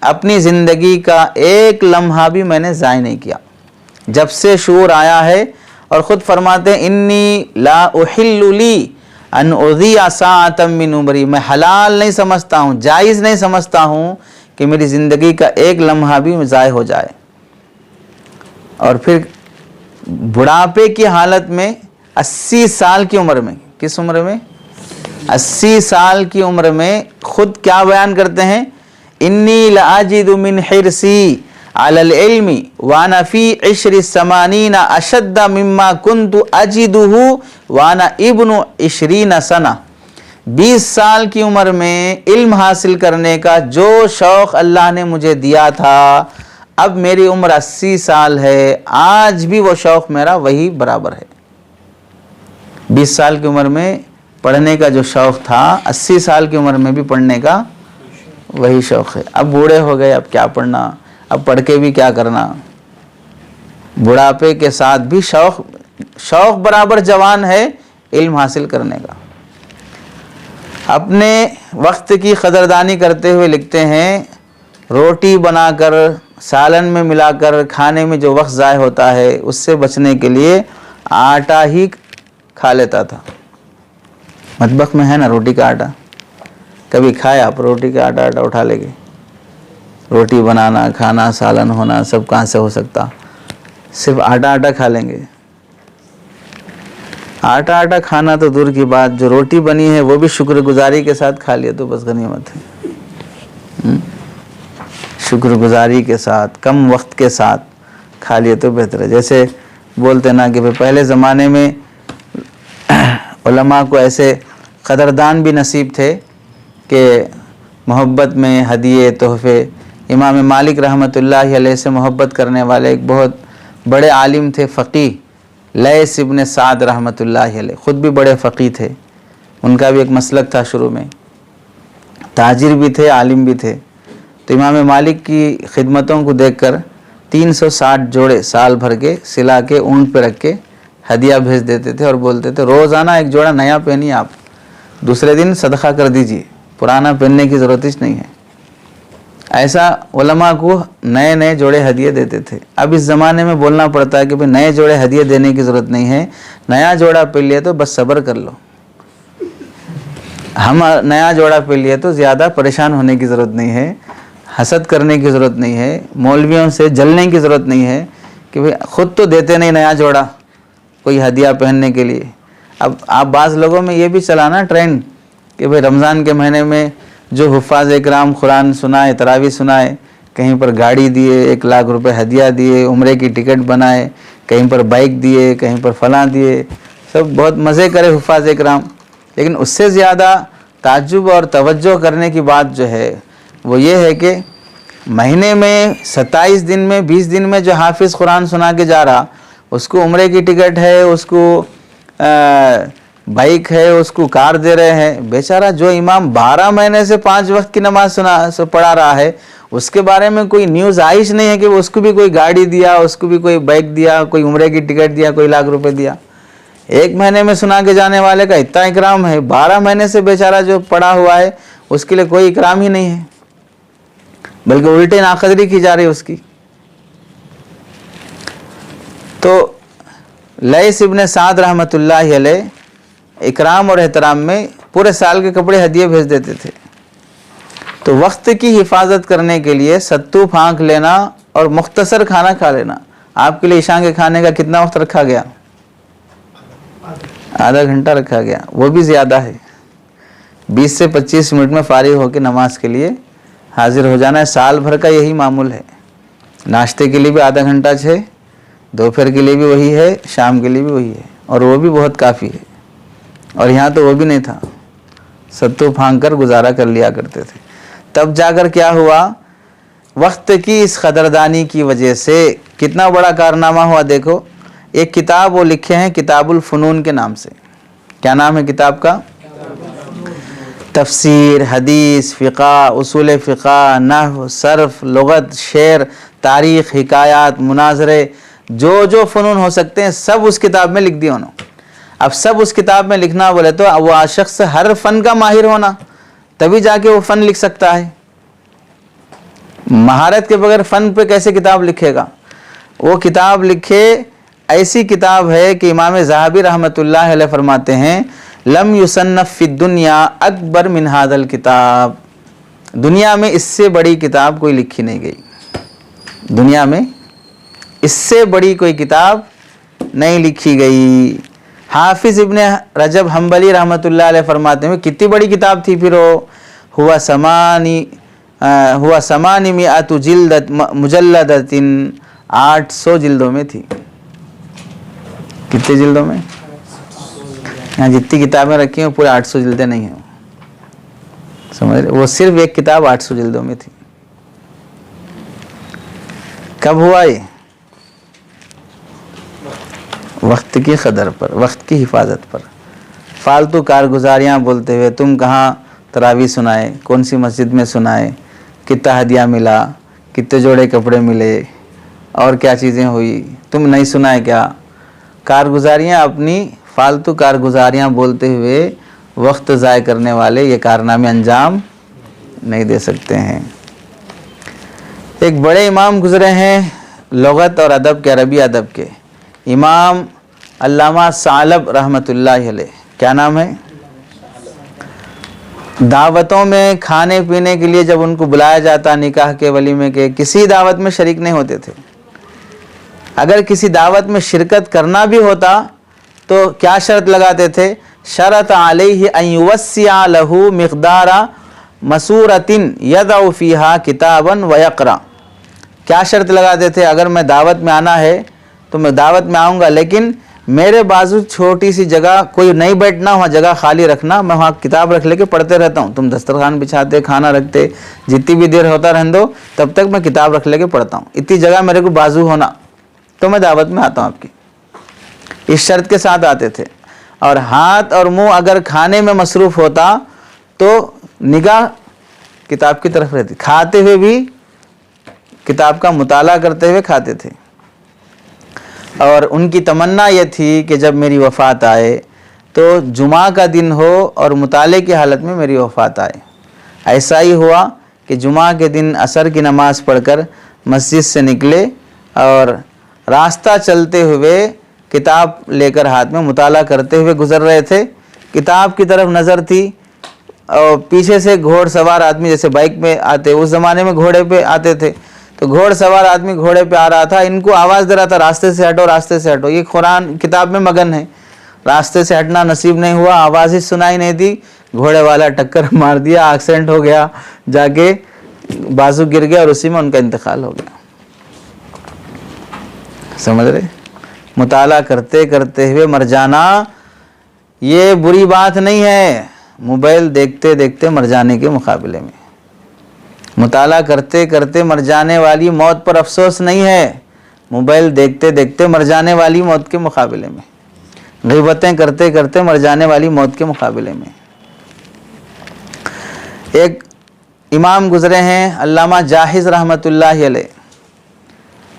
S1: اپنی زندگی کا ایک لمحہ بھی میں نے ضائع نہیں کیا جب سے شعور آیا ہے، اور خود فرماتے ہیں انی لا احل لی ان اضیع ساعۃ من عمری، میں حلال نہیں سمجھتا ہوں، جائز نہیں سمجھتا ہوں کہ میری زندگی کا ایک لمحہ بھی ضائع ہو جائے۔ اور پھر بڑھاپے کی حالت میں 80 سال کی عمر میں، کس عمر میں؟ 80 سال کی عمر میں خود کیا بیان کرتے ہیں؟ انی لاجد من حرصی علی العلم وانا فی 80 اشد مما كنت اجدہ وانا ابن 20 سنہ، 20 سال کی عمر میں علم حاصل کرنے کا جو شوق اللہ نے مجھے دیا تھا، اب میری عمر 80 سال ہے، آج بھی وہ شوق میرا وہی برابر ہے۔ 20 سال کی عمر میں پڑھنے کا جو شوق تھا، 80 سال کی عمر میں بھی پڑھنے کا وہی شوق ہے۔ اب بوڑھے ہو گئے، اب کیا پڑھنا، اب پڑھ کے بھی کیا کرنا۔ بڑھاپے کے ساتھ بھی شوق برابر جوان ہے علم حاصل کرنے کا۔ اپنے وقت کی قدردانی کرتے ہوئے لکھتے ہیں روٹی بنا کر سالن میں ملا کر کھانے میں جو وقت ضائع ہوتا ہے اس سے بچنے کے لیے آٹا ہی کھا لیتا تھا۔ مطبخ میں ہے نا روٹی کا آٹا، کبھی کھائے آپ روٹی کا آٹا اٹھا لے گے؟ روٹی بنانا، کھانا، سالن ہونا سب کہاں سے ہو سکتا؟ صرف آٹا کھا لیں گے۔ آٹا کھانا تو دور کی بات، جو روٹی بنی ہے وہ بھی شکر گزاری کے ساتھ کھا لیا تو بس غنیمت ہے۔ شکر گزاری کے ساتھ، کم وقت کے ساتھ کھا لیے تو بہتر ہے۔ جیسے بولتے نا کہ پہلے زمانے میں علماء کو ایسے قدردان بھی نصیب تھے کہ محبت میں ہدیے، تحفے، امام مالک رحمۃ اللہ علیہ سے محبت کرنے والے ایک بہت بڑے عالم تھے، فقیہ، لیث ابن سعد رحمۃ اللہ علیہ، خود بھی بڑے فقیہ تھے، ان کا بھی ایک مسلک تھا، شروع میں تاجر بھی تھے، عالم بھی تھے۔ تو امام مالک کی خدمتوں کو دیکھ کر 360 جوڑے سال بھر کے سلا کے اونٹ پہ رکھ کے ہدیہ بھیج دیتے تھے اور بولتے تھے روزانہ ایک جوڑا نیا پہنیے، آپ دوسرے دن صدقہ کر دیجئے، پرانا پہننے کی ضرورت ہی نہیں ہے۔ ایسا علماء کو نئے نئے جوڑے ہدیے دیتے تھے۔ اب اس زمانے میں بولنا پڑتا ہے کہ بھئی نئے جوڑے ہدیے دینے کی ضرورت نہیں ہے، نیا جوڑا پہن لیے تو بس صبر کر لو۔ ہم نیا جوڑا پہن لیے تو زیادہ پریشان ہونے کی ضرورت نہیں ہے، حسد کرنے کی ضرورت نہیں ہے، مولویوں سے جلنے کی ضرورت نہیں ہے کہ بھئی خود تو دیتے نہیں نیا جوڑا کوئی ہدیہ پہننے کے لیے۔ اب آپ بعض لوگوں میں یہ بھی چلانا ٹرینڈ کہ بھئی رمضان کے مہینے میں جو حفاظ اکرام قرآن سنائے، تراویح سنائے، کہیں پر گاڑی دیے، 1 لاکھ روپے ہدیہ دیے، عمرے کی ٹکٹ بنائے، کہیں پر بائک دیے، کہیں پر فلاں دیے، سب بہت مزے کرے حفاظ اکرام۔ لیکن اس سے زیادہ تعجب اور توجہ کرنے کی بات جو ہے وہ یہ ہے کہ مہینے میں 27 دن میں 20 دن میں جو حافظ قرآن سنا کے جا رہا، اس کو عمرے کی ٹکٹ ہے، اس کو بائک ہے، اس کو کار دے رہے ہیں. بیچارہ جو امام 12 مہینے سے 5 وقت کی نماز پڑھا رہا ہے، اس کے بارے میں کوئی نیوز آئیش نہیں ہے کہ اس کو بھی کوئی گاڑی دیا، اس کو بھی کوئی بائک دیا، کوئی عمرے کی ٹکٹ دیا، کوئی لاکھ روپے دیا. 1 مہینے میں سنا کے جانے والے کا اتنا اکرام ہے، 12 مہینے سے بیچارہ جو پڑا ہوا ہے اس کے لیے کوئی اکرام ہی نہیں ہے، بلکہ الٹے ناقدری کی جا رہی ہے اس کی. تو لیث ابن سعد رحمۃ اللہ علیہ اکرام اور احترام میں پورے سال کے کپڑے ہدیے بھیج دیتے تھے. تو وقت کی حفاظت کرنے کے لیے ستو پھانک لینا اور مختصر کھانا کھا لینا. آپ کے لیے عشاء کے کھانے کا کتنا وقت رکھا گیا؟ آدھا گھنٹہ رکھا گیا، وہ بھی زیادہ ہے. 20 سے 25 منٹ میں فارغ ہو کے نماز کے لیے حاضر ہو جانا ہے. سال بھر کا یہی معمول ہے. ناشتے کے لیے بھی آدھا گھنٹہ ہے، دوپہر کے لیے بھی وہی ہے، شام کے لیے بھی وہی ہے، اور وہ بھی بہت کافی ہے. اور یہاں تو وہ بھی نہیں تھا، ستو پھانک کر گزارا کر لیا کرتے تھے. تب جا کر کیا ہوا؟ وقت کی اس قدردانی کی وجہ سے کتنا بڑا کارنامہ ہوا. دیکھو ایک کتاب وہ لکھے ہیں کتاب الفنون کے نام سے. کیا نام ہے کتاب کا؟ تفسیر، حدیث، فقہ، اصول فقہ، نحو، صرف، لغت، شعر، تاریخ، حکایات، مناظرے، جو فنون ہو سکتے ہیں سب اس کتاب میں لکھ دیا انہوں. اب سب اس کتاب میں لکھنا بولے تو وہ شخص ہر فن کا ماہر ہونا تبھی جا کے وہ فن لکھ سکتا ہے. مہارت کے بغیر فن پہ کیسے کتاب لکھے گا؟ وہ کتاب لکھے ایسی کتاب ہے کہ امام ذہبی رحمۃ اللہ علیہ فرماتے ہیں لم یصنف فی الدنیا اکبر من ھذا الکتاب. دنیا میں اس سے بڑی کتاب کوئی لکھی نہیں گئی. دنیا میں اس سے بڑی کوئی کتاب نہیں لکھی گئی. حافظ ابن رجب حنبلی رحمۃ اللہ علیہ فرماتے ہیں کتنی بڑی کتاب تھی پھر وہ، ہوا ثمانمائۃ جلد مجلدۃ، 800 جلدوں میں تھی. کتنے جلدوں میں؟ یہاں جتنی کتابیں رکھی ہیں پورے 800 جلدیں نہیں ہیں. سمجھ رہے؟ وہ صرف ایک کتاب 800 جلدوں میں تھی. کب ہوا یہ؟ وقت کی قدر پر، وقت کی حفاظت پر. فالتو کارگزاریاں بولتے ہوئے تم کہاں تراویح سنائے، کون سی مسجد میں سنائے، کتنا ہدیہ ملا، کتنے جوڑے کپڑے ملے، اور کیا چیزیں ہوئی، تم نہیں سنائے کیا؟ کارگزاریاں اپنی فالتو کارگزاریاں بولتے ہوئے وقت ضائع کرنے والے یہ کارنامے انجام نہیں دے سکتے ہیں. ایک بڑے امام گزرے ہیں لغت اور ادب کے، عربی ادب کے، امام علامہ ثعلب رحمۃ اللہ علیہ. کیا نام ہے؟ دعوتوں میں کھانے پینے کے لیے جب ان کو بلایا جاتا، نکاح کے، ولیمے کے، کسی دعوت میں شریک نہیں ہوتے تھے. اگر کسی دعوت میں شرکت کرنا بھی ہوتا تو کیا شرط لگاتے تھے؟ شرط علیہ ان یوسع لہ مقدار مسورۃ یضع فیہا کتابا ویقرأ. کیا شرط لگاتے تھے؟ اگر میں دعوت میں آنا ہے تو میں دعوت میں آؤں گا، لیکن میرے بازو چھوٹی سی جگہ، کوئی نہیں بیٹھنا، وہاں جگہ خالی رکھنا، میں وہاں کتاب رکھ لے کے پڑھتے رہتا ہوں. تم دسترخوان بچھاتے، کھانا رکھتے، جتنی بھی دیر ہوتا رہن دو، تب تک میں کتاب رکھ لے کے پڑھتا ہوں. اتنی جگہ میرے کو بازو ہونا تو میں دعوت میں آتا ہوں آپ کی. اس شرط کے ساتھ آتے تھے. اور ہاتھ اور منہ اگر کھانے میں مصروف ہوتا تو نگاہ کتاب کی طرف رہتی. کھاتے ہوئے بھی کتاب کا مطالعہ کرتے ہوئے کھاتے تھے. اور ان کی تمنا یہ تھی کہ جب میری وفات آئے تو جمعہ کا دن ہو اور مطالعے کی حالت میں میری وفات آئے. ایسا ہی ہوا کہ جمعہ کے دن عصر کی نماز پڑھ کر مسجد سے نکلے اور راستہ چلتے ہوئے کتاب لے کر ہاتھ میں مطالعہ کرتے ہوئے گزر رہے تھے. کتاب کی طرف نظر تھی اور پیچھے سے گھوڑ سوار آدمی، جیسے بائک پہ آتے، اس زمانے میں گھوڑے پہ آتے تھے، تو گھوڑ سوار آدمی گھوڑے پہ آ رہا تھا. ان کو آواز دے رہا تھا راستے سے ہٹو، راستے سے ہٹو. یہ قرآن کتاب میں مگن ہے، راستے سے ہٹنا نصیب نہیں ہوا، آواز ہی سنائی نہیں دی. گھوڑے والا ٹکر مار دیا، ایکسیڈنٹ ہو گیا، جا کے بازو گر گیا اور اسی میں ان کا انتقال ہو گیا. سمجھ رہے؟ مطالعہ کرتے کرتے ہوئے مر جانا یہ بری بات نہیں ہے موبائل دیکھتے دیکھتے مر جانے کے مقابلے میں، مطالعہ کرتے کرتے مر جانے والی موت پر افسوس نہیں ہے موبائل دیکھتے دیکھتے مر جانے والی موت کے مقابلے میں، غیبتیں کرتے کرتے مر جانے والی موت کے مقابلے میں۔ ایک امام گزرے ہیں علامہ جاحظ رحمۃ اللہ علیہ،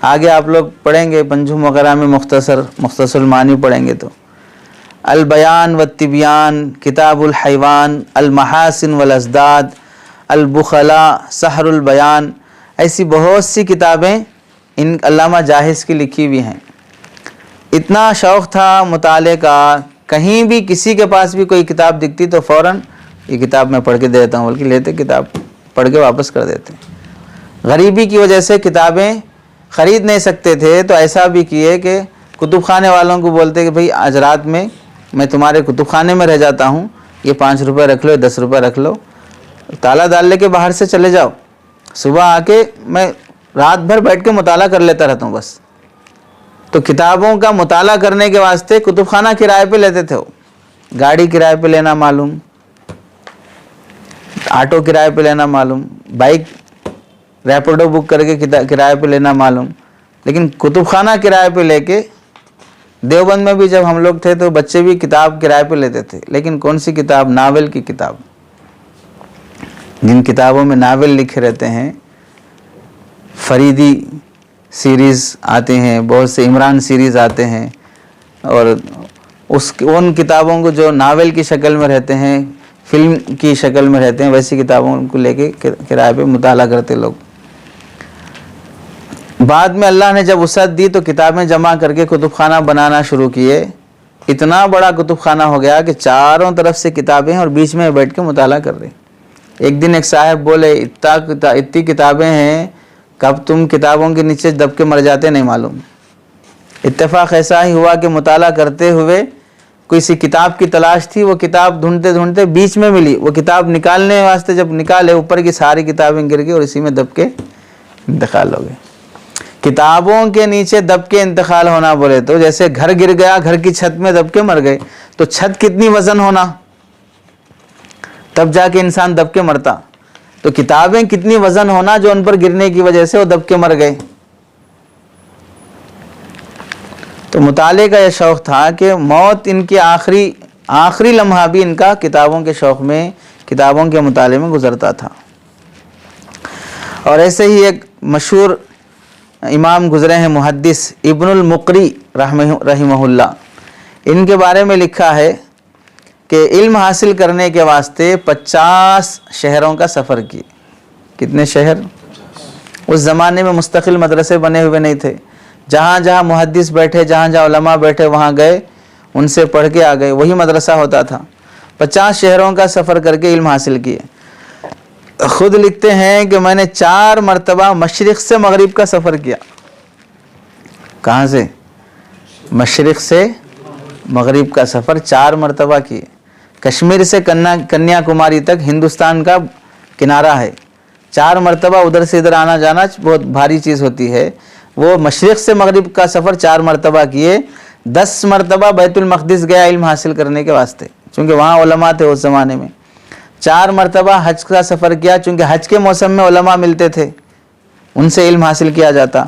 S1: آگے آپ لوگ پڑھیں گے پنجم وغیرہ میں مختصر المعانی پڑھیں گے تو البیان والتبیان، کتاب الحیوان، المحاسن والازداد، البخلاء، سحر البیان، ایسی بہت سی کتابیں ان علامہ جاحظ کی لکھی ہوئی ہیں۔ اتنا شوق تھا مطالعے کا، کہیں بھی کسی کے پاس بھی کوئی کتاب دکھتی تو فوراً یہ کتاب میں پڑھ کے دے دیتا ہوں بلکہ لیتے کتاب پڑھ کے واپس کر دیتے۔ غریبی کی وجہ سے کتابیں خرید نہیں سکتے تھے تو ایسا بھی کیے کہ کتب خانے والوں کو بولتے کہ بھئی آج رات میں تمہارے کتب خانے میں رہ جاتا ہوں، یہ 5 روپے رکھ لو، 10 روپے رکھ لو، تالا ڈال لے کے باہر سے چلے جاؤ، صبح آ کے میں رات بھر بیٹھ کے مطالعہ کر لیتا رہتا ہوں بس۔ تو کتابوں کا مطالعہ کرنے کے واسطے کتب خانہ کرائے پہ لیتے تھے، وہ گاڑی کرائے پہ لینا معلوم، آٹو کرائے پہ لینا معلوم، بائک ریپیڈو بک کر کے کرائے پہ لینا معلوم، لیکن کتب خانہ کرائے پہ لے کے، دیوبند میں بھی جب ہم لوگ تھے تو بچے بھی کتاب کرائے پہ لیتے تھے، لیکن کون سی کتاب؟ ناول کی کتاب، جن کتابوں میں ناول لکھے رہتے ہیں، فریدی سیریز آتے ہیں، بہت سے عمران سیریز آتے ہیں، اور ان کتابوں کو جو ناول کی شکل میں رہتے ہیں، فلم کی شکل میں رہتے ہیں، ویسی کتابوں کو لے کے کرائے پہ مطالعہ کرتے لوگ۔ بعد میں اللہ نے جب وسعت دی تو کتابیں جمع کر کے کتب خانہ بنانا شروع کیے، اتنا بڑا کتب خانہ ہو گیا کہ چاروں طرف سے کتابیں ہیں اور بیچ میں بیٹھ کے مطالعہ کر رہے۔ ایک دن ایک صاحب بولے اتنی کتابیں ہیں کب تم کتابوں کے نیچے دب کے مر جاتے نہیں معلوم۔ اتفاق ایسا ہی ہوا کہ مطالعہ کرتے ہوئے کوئی سی کتاب کی تلاش تھی، وہ کتاب ڈھونڈتے ڈھونڈتے بیچ میں ملی، وہ کتاب نکالنے واسطے جب نکالے اوپر کی ساری کتابیں گر گئی اور اسی میں دب کے انتقال ہو گئے۔ کتابوں کے نیچے دب کے انتقال ہونا بولے تو جیسے گھر گر گیا، گھر کی چھت میں دب کے مر گئے، تو چھت کتنی وزن ہونا تب جا کے انسان دب کے مرتا، تو کتابیں کتنی وزن ہونا جو ان پر گرنے کی وجہ سے وہ دب کے مر گئے۔ تو مطالعے کا یہ شوق تھا کہ موت ان کی آخری لمحہ بھی ان کا کتابوں کے شوق میں، کتابوں کے مطالعے میں گزرتا تھا۔ اور ایسے ہی ایک مشہور امام گزرے ہیں محدث ابن المقری رحمہ اللہ، ان کے بارے میں لکھا ہے کہ علم حاصل کرنے کے واسطے 50 شہروں کا سفر کیے۔ کتنے شہر؟ اس زمانے میں مستقل مدرسے بنے ہوئے نہیں تھے، جہاں جہاں محدث بیٹھے، جہاں جہاں علماء بیٹھے وہاں گئے، ان سے پڑھ کے آ گئے، وہی مدرسہ ہوتا تھا۔ 50 شہروں کا سفر کر کے علم حاصل کیے۔ خود لکھتے ہیں کہ میں نے 4 مرتبہ مشرق سے مغرب کا سفر کیا۔ کہاں سے؟ مشرق سے مغرب کا سفر 4 مرتبہ کیے۔ کشمیر سے کنیا کماری تک ہندوستان کا کنارہ ہے، 4 مرتبہ ادھر سے ادھر آنا جانا بہت بھاری چیز ہوتی ہے۔ وہ مشرق سے مغرب کا سفر 4 مرتبہ کیے۔ 10 مرتبہ بیت المقدس گیا علم حاصل کرنے کے واسطے، چونکہ وہاں علماء تھے اس زمانے میں۔ 4 مرتبہ حج کا سفر کیا، چونکہ حج کے موسم میں علماء ملتے تھے، ان سے علم حاصل کیا جاتا۔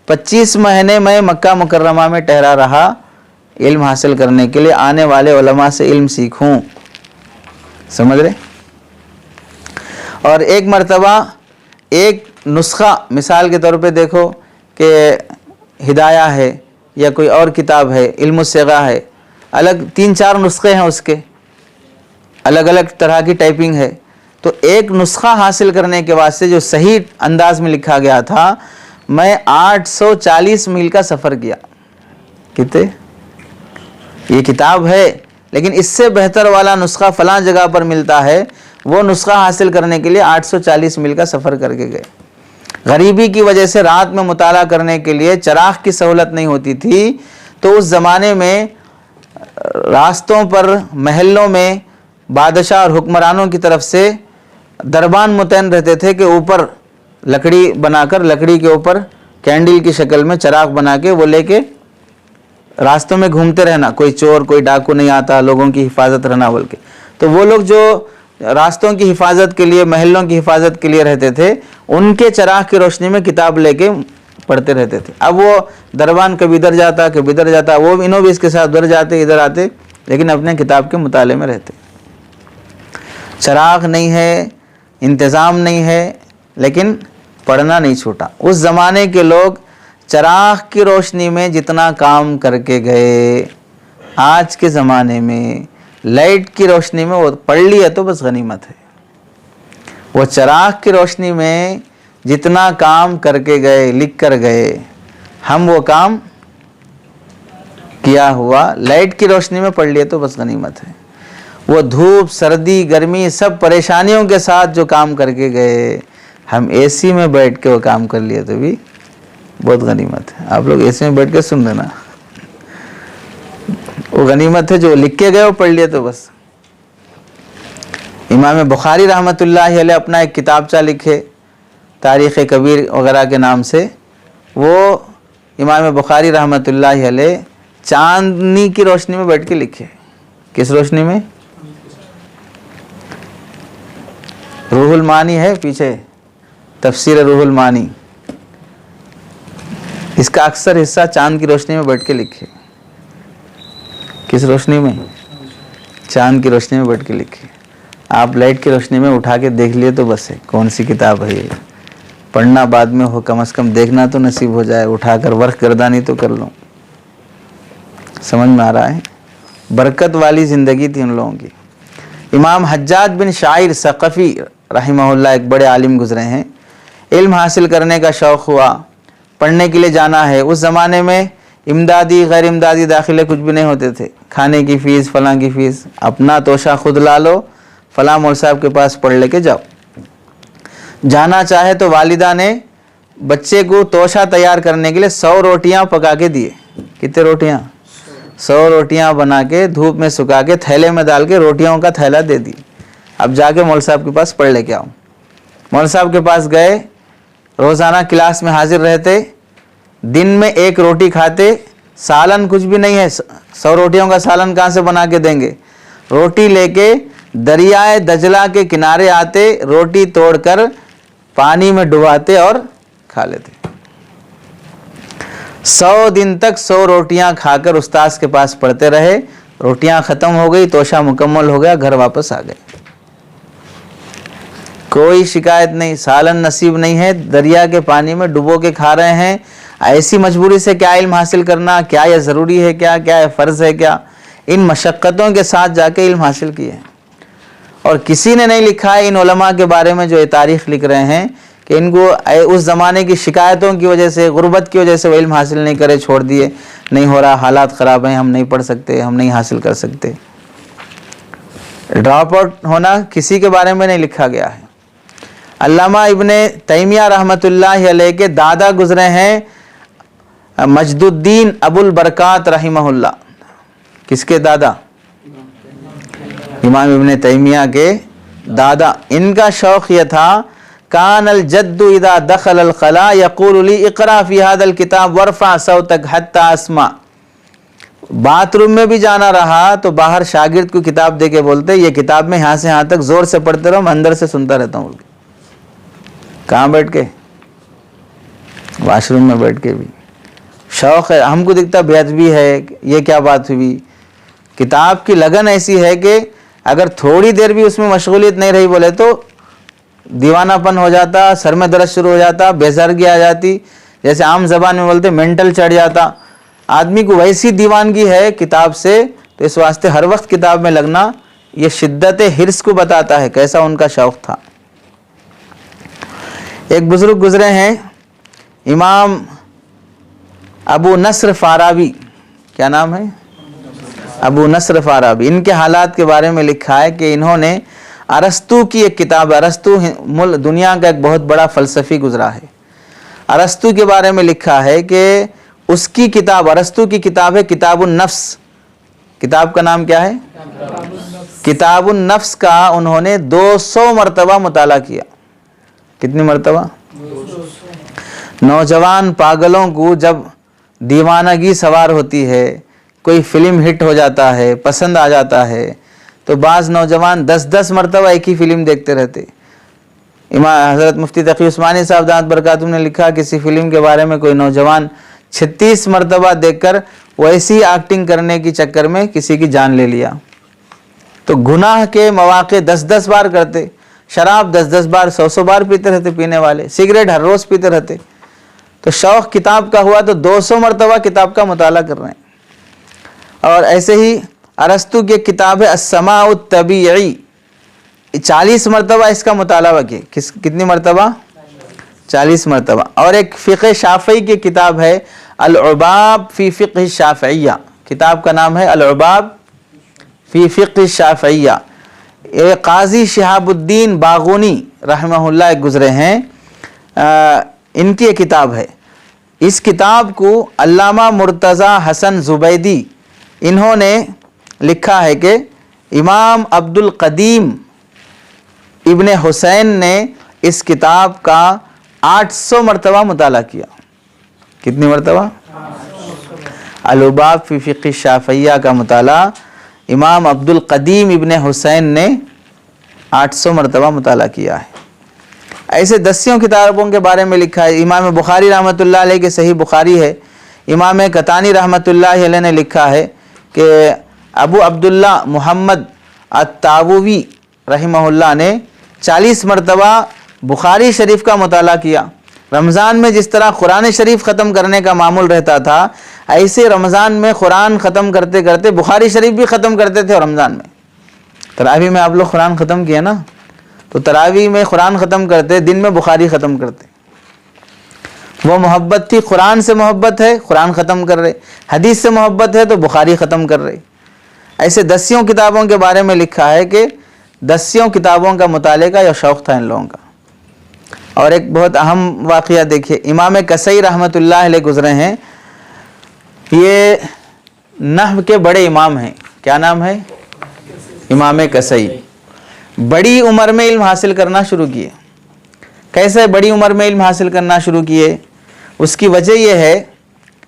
S1: 25 مہینے میں مکہ مکرمہ میں ٹھہرا رہا علم حاصل کرنے کے لیے، آنے والے علماء سے علم سیکھوں، سمجھ رہے؟ اور ایک مرتبہ ایک نسخہ، مثال کے طور پہ دیکھو کہ ہدایہ ہے یا کوئی اور کتاب ہے، علم الصیغہ ہے، الگ 3-4 نسخے ہیں اس کے، الگ الگ طرح کی ٹائپنگ ہے، تو ایک نسخہ حاصل کرنے کے واسطے جو صحیح انداز میں لکھا گیا تھا، میں 840 میل کا سفر کیا۔ کتنے؟ یہ کتاب ہے لیکن اس سے بہتر والا نسخہ فلاں جگہ پر ملتا ہے، وہ نسخہ حاصل کرنے کے لیے 840 میل کا سفر کر کے گئے۔ غریبی کی وجہ سے رات میں مطالعہ کرنے کے لیے چراغ کی سہولت نہیں ہوتی تھی، تو اس زمانے میں راستوں پر، محلوں میں بادشاہ اور حکمرانوں کی طرف سے دربان متعین رہتے تھے کہ اوپر لکڑی بنا کر، لکڑی کے اوپر کینڈل کی شکل میں چراغ بنا کے وہ لے کے راستوں میں گھومتے رہنا, کوئی چور کوئی ڈاکو نہیں آتا, لوگوں کی حفاظت رہنا بول کے. تو وہ لوگ جو راستوں کی حفاظت کے لیے, محلوں کی حفاظت کے لیے رہتے تھے, ان کے چراغ کی روشنی میں کتاب لے کے پڑھتے رہتے تھے. اب وہ دربان کبھی ادھر جاتا کبھی ادھر جاتا, وہ انہوں بھی اس کے ساتھ ادھر جاتے ادھر آتے, لیکن اپنے کتاب کے مطالعے میں رہتے. چراغ نہیں ہے, انتظام نہیں ہے, لیکن پڑھنا نہیں چھوٹا. اس زمانے کے لوگ چراغ کی روشنی میں جتنا کام کر کے گئے, آج کے زمانے میں لائٹ کی روشنی میں وہ پڑھ لیا تو بس غنیمت ہے. وہ چراغ کی روشنی میں جتنا کام کر کے گئے, لکھ کر گئے, ہم وہ کام کیا ہوا لائٹ کی روشنی میں پڑھ لیا تو بس غنیمت ہے. وہ دھوپ سردی گرمی سب پریشانیوں کے ساتھ جو کام کر کے گئے, ہم اے سی میں بیٹھ کے وہ کام کر لیے تو بھی بہت غنیمت ہے. آپ لوگ اے سی میں بیٹھ کے سن لینا, وہ غنیمت ہے. جو لکھ کے گئے وہ پڑھ لیے تو بس. امام بخاری رحمۃ اللہ علیہ اپنا ایک کتابچہ لکھے تاریخ کبیر وغیرہ کے نام سے. وہ امام بخاری رحمۃ اللہ علیہ چاندنی کی روشنی میں بیٹھ کے لکھے. کس روشنی میں؟ روح المعانی ہے پیچھے, تفسیر روح المعانی, اس کا اکثر حصہ چاند کی روشنی میں بیٹھ کے لکھے. کس روشنی میں؟ چاند کی روشنی میں بیٹھ کے لکھے. آپ لائٹ کی روشنی میں اٹھا کے دیکھ لیے تو بس ہے کون سی کتاب ہے یہ. پڑھنا بعد میں ہو, کم از کم دیکھنا تو نصیب ہو جائے, اٹھا کر ورق گردانی تو کر لوں. سمجھ میں آ رہا ہے؟ برکت والی زندگی تھی ان لوگوں کی. امام حجاج بن شاعر ثقفی رحمہ اللہ ایک بڑے عالم گزرے ہیں. علم حاصل کرنے کا شوق ہوا, پڑھنے کے لیے جانا ہے. اس زمانے میں امدادی غیر امدادی داخلے کچھ بھی نہیں ہوتے تھے. کھانے کی فیس فلاں کی فیس, اپنا توشہ خود لا لو, فلاں مول صاحب کے پاس پڑھ لے کے جاؤ. جانا چاہے تو والدہ نے بچے کو توشہ تیار کرنے کے لیے 100 روٹیاں پکا کے دیے. کتنے روٹیاں؟ 100 روٹیاں بنا کے دھوپ میں سکھا کے تھیلے میں ڈال کے روٹیوں کا تھیلا دے دی. اب جا کے مول صاحب کے پاس پڑھ لے کے آؤ. مول صاحب کے پاس گئے, روزانہ کلاس میں حاضر رہتے, دن میں 1 روٹی کھاتے, سالن کچھ بھی نہیں ہے, 100 روٹیوں کا سالن کہاں سے بنا کے دیں گے. روٹی لے کے دریائے دجلہ کے کنارے آتے, روٹی توڑ کر پانی میں ڈباتے اور کھا لیتے. 100 دن تک 100 روٹیاں کھا کر استاذ کے پاس پڑھتے رہے. روٹیاں ختم ہو گئی, توشہ مکمل ہو گیا, گھر واپس آ گئے. کوئی شکایت نہیں, سالن نصیب نہیں ہے, دریا کے پانی میں ڈبو کے کھا رہے ہیں. ایسی مجبوری سے کیا علم حاصل کرنا, کیا یہ ضروری ہے, کیا یہ فرض ہے, کیا ان مشقتوں کے ساتھ جا کے علم حاصل کیے. اور کسی نے نہیں لکھا ہے ان علماء کے بارے میں جو یہ تاریخ لکھ رہے ہیں کہ ان کو اس زمانے کی شکایتوں کی وجہ سے, غربت کی وجہ سے وہ علم حاصل نہیں کرے, چھوڑ دیے, نہیں ہو رہا, حالات خراب ہیں, ہم نہیں پڑھ سکتے, ہم نہیں حاصل کر سکتے. ڈراپ آؤٹ ہونا کسی کے بارے میں نہیں لکھا گیا ہے. علامہ ابن تیمیہ رحمۃ اللہ علیہ کے دادا گزرے ہیں مجد الدین ابو البرکات رحمہ اللہ. کس کے دادا؟ امام ابن تیمیہ کے دادا. ان کا شوق یہ تھا, کان الجد اذا دخل الخلاء یقول لی اقرا فی هذا الکتاب وارفع صوتک حتی اسمع. باتھ روم میں بھی جانا رہا تو باہر شاگرد کو کتاب دے کے بولتے, یہ کتاب میں یہاں سے یہاں تک زور سے پڑھتے رہو, میں اندر سے سنتا رہتا ہوں. کہاں بیٹھ کے؟ واش روم میں بیٹھ کے بھی. شوق ہے, ہم کو دکھتا بے ادبی ہے, یہ کیا بات ہوئی. کتاب کی لگن ایسی ہے کہ اگر تھوڑی دیر بھی اس میں مشغولیت نہیں رہی بولے تو دیوانہ پن ہو جاتا, سر میں درد شروع ہو جاتا, بےزرگی آ جاتی, جیسے عام زبان میں بولتے مینٹل چڑھ جاتا. آدمی کو ویسی دیوانگی ہے کتاب سے, تو اس واسطے ہر وقت کتاب میں لگنا یہ شدت حرص کو بتاتا ہے کیسا ان کا شوق تھا. ایک بزرگ گزرے ہیں امام ابو نصر فارابی. کیا نام ہے؟ ابو نصر فارابی. ان کے حالات کے بارے میں لکھا ہے کہ انہوں نے ارسطو کی ایک کتاب, ارسطو دنیا کا ایک بہت بڑا فلسفی گزرا ہے, ارسطو کے بارے میں لکھا ہے کہ اس کی کتاب, ارسطو کی کتاب ہے کتاب النفس. کتاب کا نام کیا ہے؟ کتاب النفس کا انہوں نے 200 مرتبہ مطالعہ کیا. کتنی مرتبہ؟ نوجوان پاگلوں کو جب دیوانگی سوار ہوتی ہے, کوئی فلم ہٹ ہو جاتا ہے، پسند آ جاتا ہے، تو بعض نوجوان 10 مرتبہ ایک ہی فلم دیکھتے رہتے۔ امام حضرت مفتی تقی عثمانی صاحب دامت برکاتہم نے لکھا کسی فلم کے بارے میں کوئی نوجوان 36 مرتبہ دیکھ کر ویسی ایکٹنگ کرنے کی چکر میں کسی کی جان لے لیا۔ تو گناہ کے مواقع 10 بار کرتے، شراب 10 بار 100 بار پیتے رہتے پینے والے، سگریٹ ہر روز پیتے رہتے۔ تو شوق کتاب کا ہوا تو 200 مرتبہ کتاب کا مطالعہ کر رہے ہیں۔ اور ایسے ہی ارسطو کی کتاب ہے السماع الطبیعی، 40 مرتبہ اس کا مطالعہ کیے۔ کتنی مرتبہ؟ 40 مرتبہ۔ اور ایک فقہ شافعی کی کتاب ہے العباب فی فقہ الشافعیہ، کتاب کا نام ہے العباب فی فقہ الشافعیہ، یہ قاضی شہاب الدین باغونی رحمہ اللہ گزرے ہیں، ان کی یہ کتاب ہے۔ اس کتاب کو علامہ مرتضی حسن زبیدی انہوں نے لکھا ہے کہ امام عبد القدیم ابن حسین نے اس کتاب کا 800 مرتبہ مطالعہ کیا۔ کتنی مرتبہ؟ العباب فی فقہ الشافعیہ کا مطالعہ امام عبد القدیم ابن حسین نے 800 مرتبہ مطالعہ کیا ہے۔ ایسے دسیوں کتابوں کے بارے میں لکھا ہے۔ امام بخاری رحمۃ اللہ علیہ کے صحیح بخاری ہے، امام قطانی رحمۃ اللہ علیہ نے لکھا ہے کہ ابو عبداللہ محمد التاووی رحمہ اللہ نے 40 مرتبہ بخاری شریف کا مطالعہ کیا۔ رمضان میں جس طرح قرآن شریف ختم کرنے کا معمول رہتا تھا، ایسے رمضان میں قرآن ختم کرتے کرتے بخاری شریف بھی ختم کرتے تھے۔ رمضان میں تراویح میں آپ لوگ قرآن ختم کیا نا، تو تراویح میں قرآن ختم کرتے، دن میں بخاری ختم کرتے۔ وہ محبت تھی، قرآن سے محبت ہے قرآن ختم کر رہے، حدیث سے محبت ہے تو بخاری ختم کر رہے۔ ایسے دسیوں کتابوں کے بارے میں لکھا ہے کہ دسیوں کتابوں کا مطالعے کا یہ شوق تھا ان لوگوں کا۔ اور ایک بہت اہم واقعہ دیکھیے، امام کسائی رحمۃ اللہ علیہ گزرے ہیں، یہ نحو کے بڑے امام ہیں۔ کیا نام ہے؟ امام کسائی۔ بڑی عمر میں علم حاصل کرنا شروع کیے۔ کیسے بڑی عمر میں علم حاصل کرنا شروع کیے؟ اس کی وجہ یہ ہے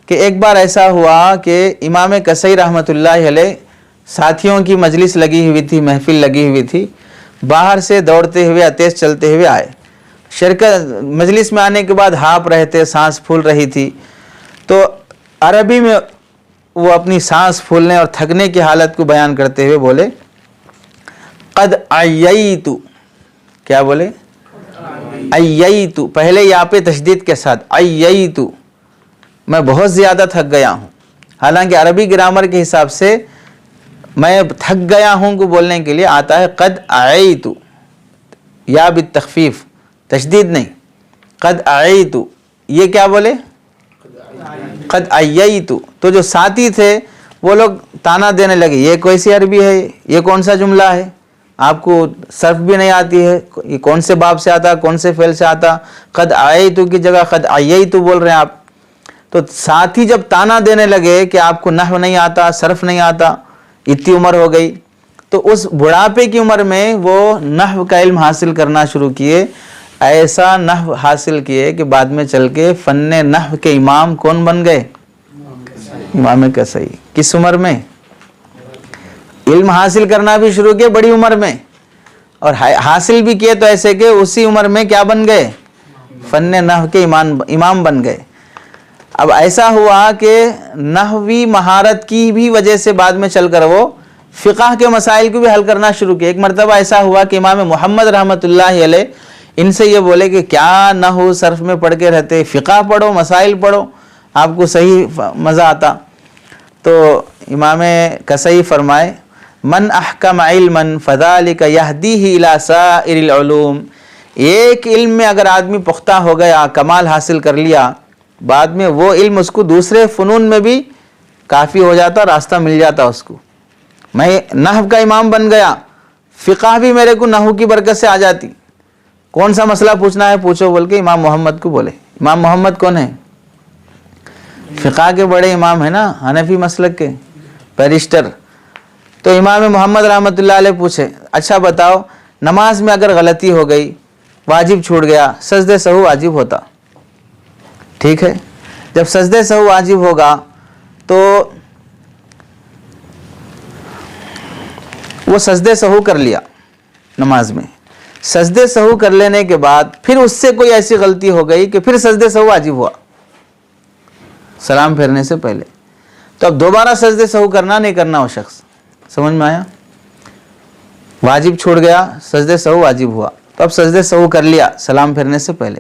S1: کہ ایک بار ایسا ہوا کہ امام کسائی رحمۃ اللہ علیہ ساتھیوں کی مجلس لگی ہوئی تھی، محفل لگی ہوئی تھی، باہر سے دوڑتے ہوئے تیز چلتے ہوئے آئے۔ شرکت مجلس میں آنے کے بعد ہانپ رہے تھے، سانس پھول رہی تھی، تو عربی میں وہ اپنی سانس پھولنے اور تھکنے کی حالت کو بیان کرتے ہوئے بولے قد عییت۔ کیا بولے؟ عییت، پہلے یہاں پہ تشدید کے ساتھ عییت، میں بہت زیادہ تھک گیا ہوں۔ حالانکہ عربی گرامر کے حساب سے میں تھک گیا ہوں کو بولنے کے لیے آتا ہے قد عییت، یا بالتخفیف، تشدید نہیں، قد عییت۔ یہ کیا بولے؟ قد عییت۔ تو جو ساتھی تھے وہ لوگ تانا دینے لگے، یہ کیسی عربی ہے، یہ کون سا جملہ ہے، آپ کو صرف بھی نہیں آتی ہے، یہ کون سے باب سے آتا، کون سے فعل سے آتا، قد عییت کی جگہ قد عییت بول رہے ہیں آپ۔ تو ساتھی جب تانا دینے لگے کہ آپ کو نحو نہیں آتا، صرف نہیں آتا، اتنی عمر ہو گئی، تو اس بڑھاپے کی عمر میں وہ نحو کا علم حاصل کرنا شروع کیے۔ ایسا نحو حاصل کیے کہ بعد میں چل کے فن نحو کے امام کون بن گئے؟ امام کسائی۔ کس عمر میں؟ علم حاصل کرنا بھی شروع کیے بڑی عمر میں، اور حاصل بھی کیے تو ایسے کہ اسی عمر میں کیا بن گئے؟ فن نحو کے امام بن گئے۔ اب ایسا ہوا کہ نحوی مہارت کی بھی وجہ سے بعد میں چل کر وہ فقہ کے مسائل کو بھی حل کرنا شروع کیے۔ ایک مرتبہ ایسا ہوا کہ امام محمد رحمۃ اللہ علیہ ان سے یہ بولے کہ کیا نحو صرف میں پڑھ کے رہتے، فقہ پڑھو، مسائل پڑھو، آپ کو صحیح مزہ آتا۔ تو امام کسائی فرمائے من احکم علما فذلک یہدیہ الی سائر العلوم، ایک علم میں اگر آدمی پختہ ہو گیا، کمال حاصل کر لیا، بعد میں وہ علم اس کو دوسرے فنون میں بھی کافی ہو جاتا، راستہ مل جاتا اس کو۔ میں نحو کا امام بن گیا، فقہ بھی میرے کو نحو کی برکت سے آ جاتی، کون سا مسئلہ پوچھنا ہے پوچھو بول کے امام محمد کو بولے۔ امام محمد کون ہے؟ فقہ کے بڑے امام ہیں نا، حنفی مسلک کے بیرسٹر۔ تو امام محمد رحمۃ اللہ علیہ پوچھے اچھا بتاؤ، نماز میں اگر غلطی ہو گئی، واجب چھوٹ گیا، سجدہ سہو واجب ہوتا، ٹھیک ہے؟ جب سجدہ سہو واجب ہوگا تو وہ سجدے سہو کر لیا نماز میں، سجدے سہو کر لینے کے بعد پھر اس سے کوئی ایسی غلطی ہو گئی کہ پھر سجدے سہو واجب ہوا سلام پھیرنے سے پہلے، تو اب دوبارہ سجدے سہو کرنا نہیں کرنا وہ شخص، سمجھ میں آیا؟ واجب چھوڑ گیا، سجدے سہو واجب ہوا، تو اب سجدے سہو کر لیا سلام پھیرنے سے پہلے،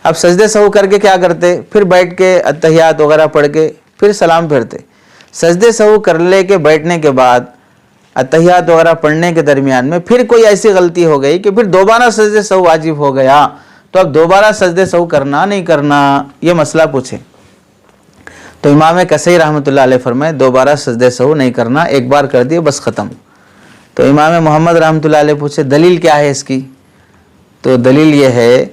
S1: اب سجدے سہو کر کے کیا کرتے؟ پھر بیٹھ کے اتحیات وغیرہ پڑھ کے پھر سلام پھیرتے۔ سجدے سہو کر لے کے بیٹھنے کے بعد اتحیات وغیرہ پڑھنے کے درمیان میں پھر کوئی ایسی غلطی ہو گئی کہ پھر دوبارہ سجدے سہو واجب ہو گیا، تو اب دوبارہ سجدے سہو کرنا نہیں کرنا، یہ مسئلہ پوچھے تو امام کثیر رحمۃ اللہ علیہ فرمائے دوبارہ سجدے سہو نہیں کرنا، ایک بار کر دیے بس ختم۔ تو امام محمد رحمۃ اللہ علیہ پوچھے دلیل کیا ہے اس کی؟ تو دلیل یہ ہے،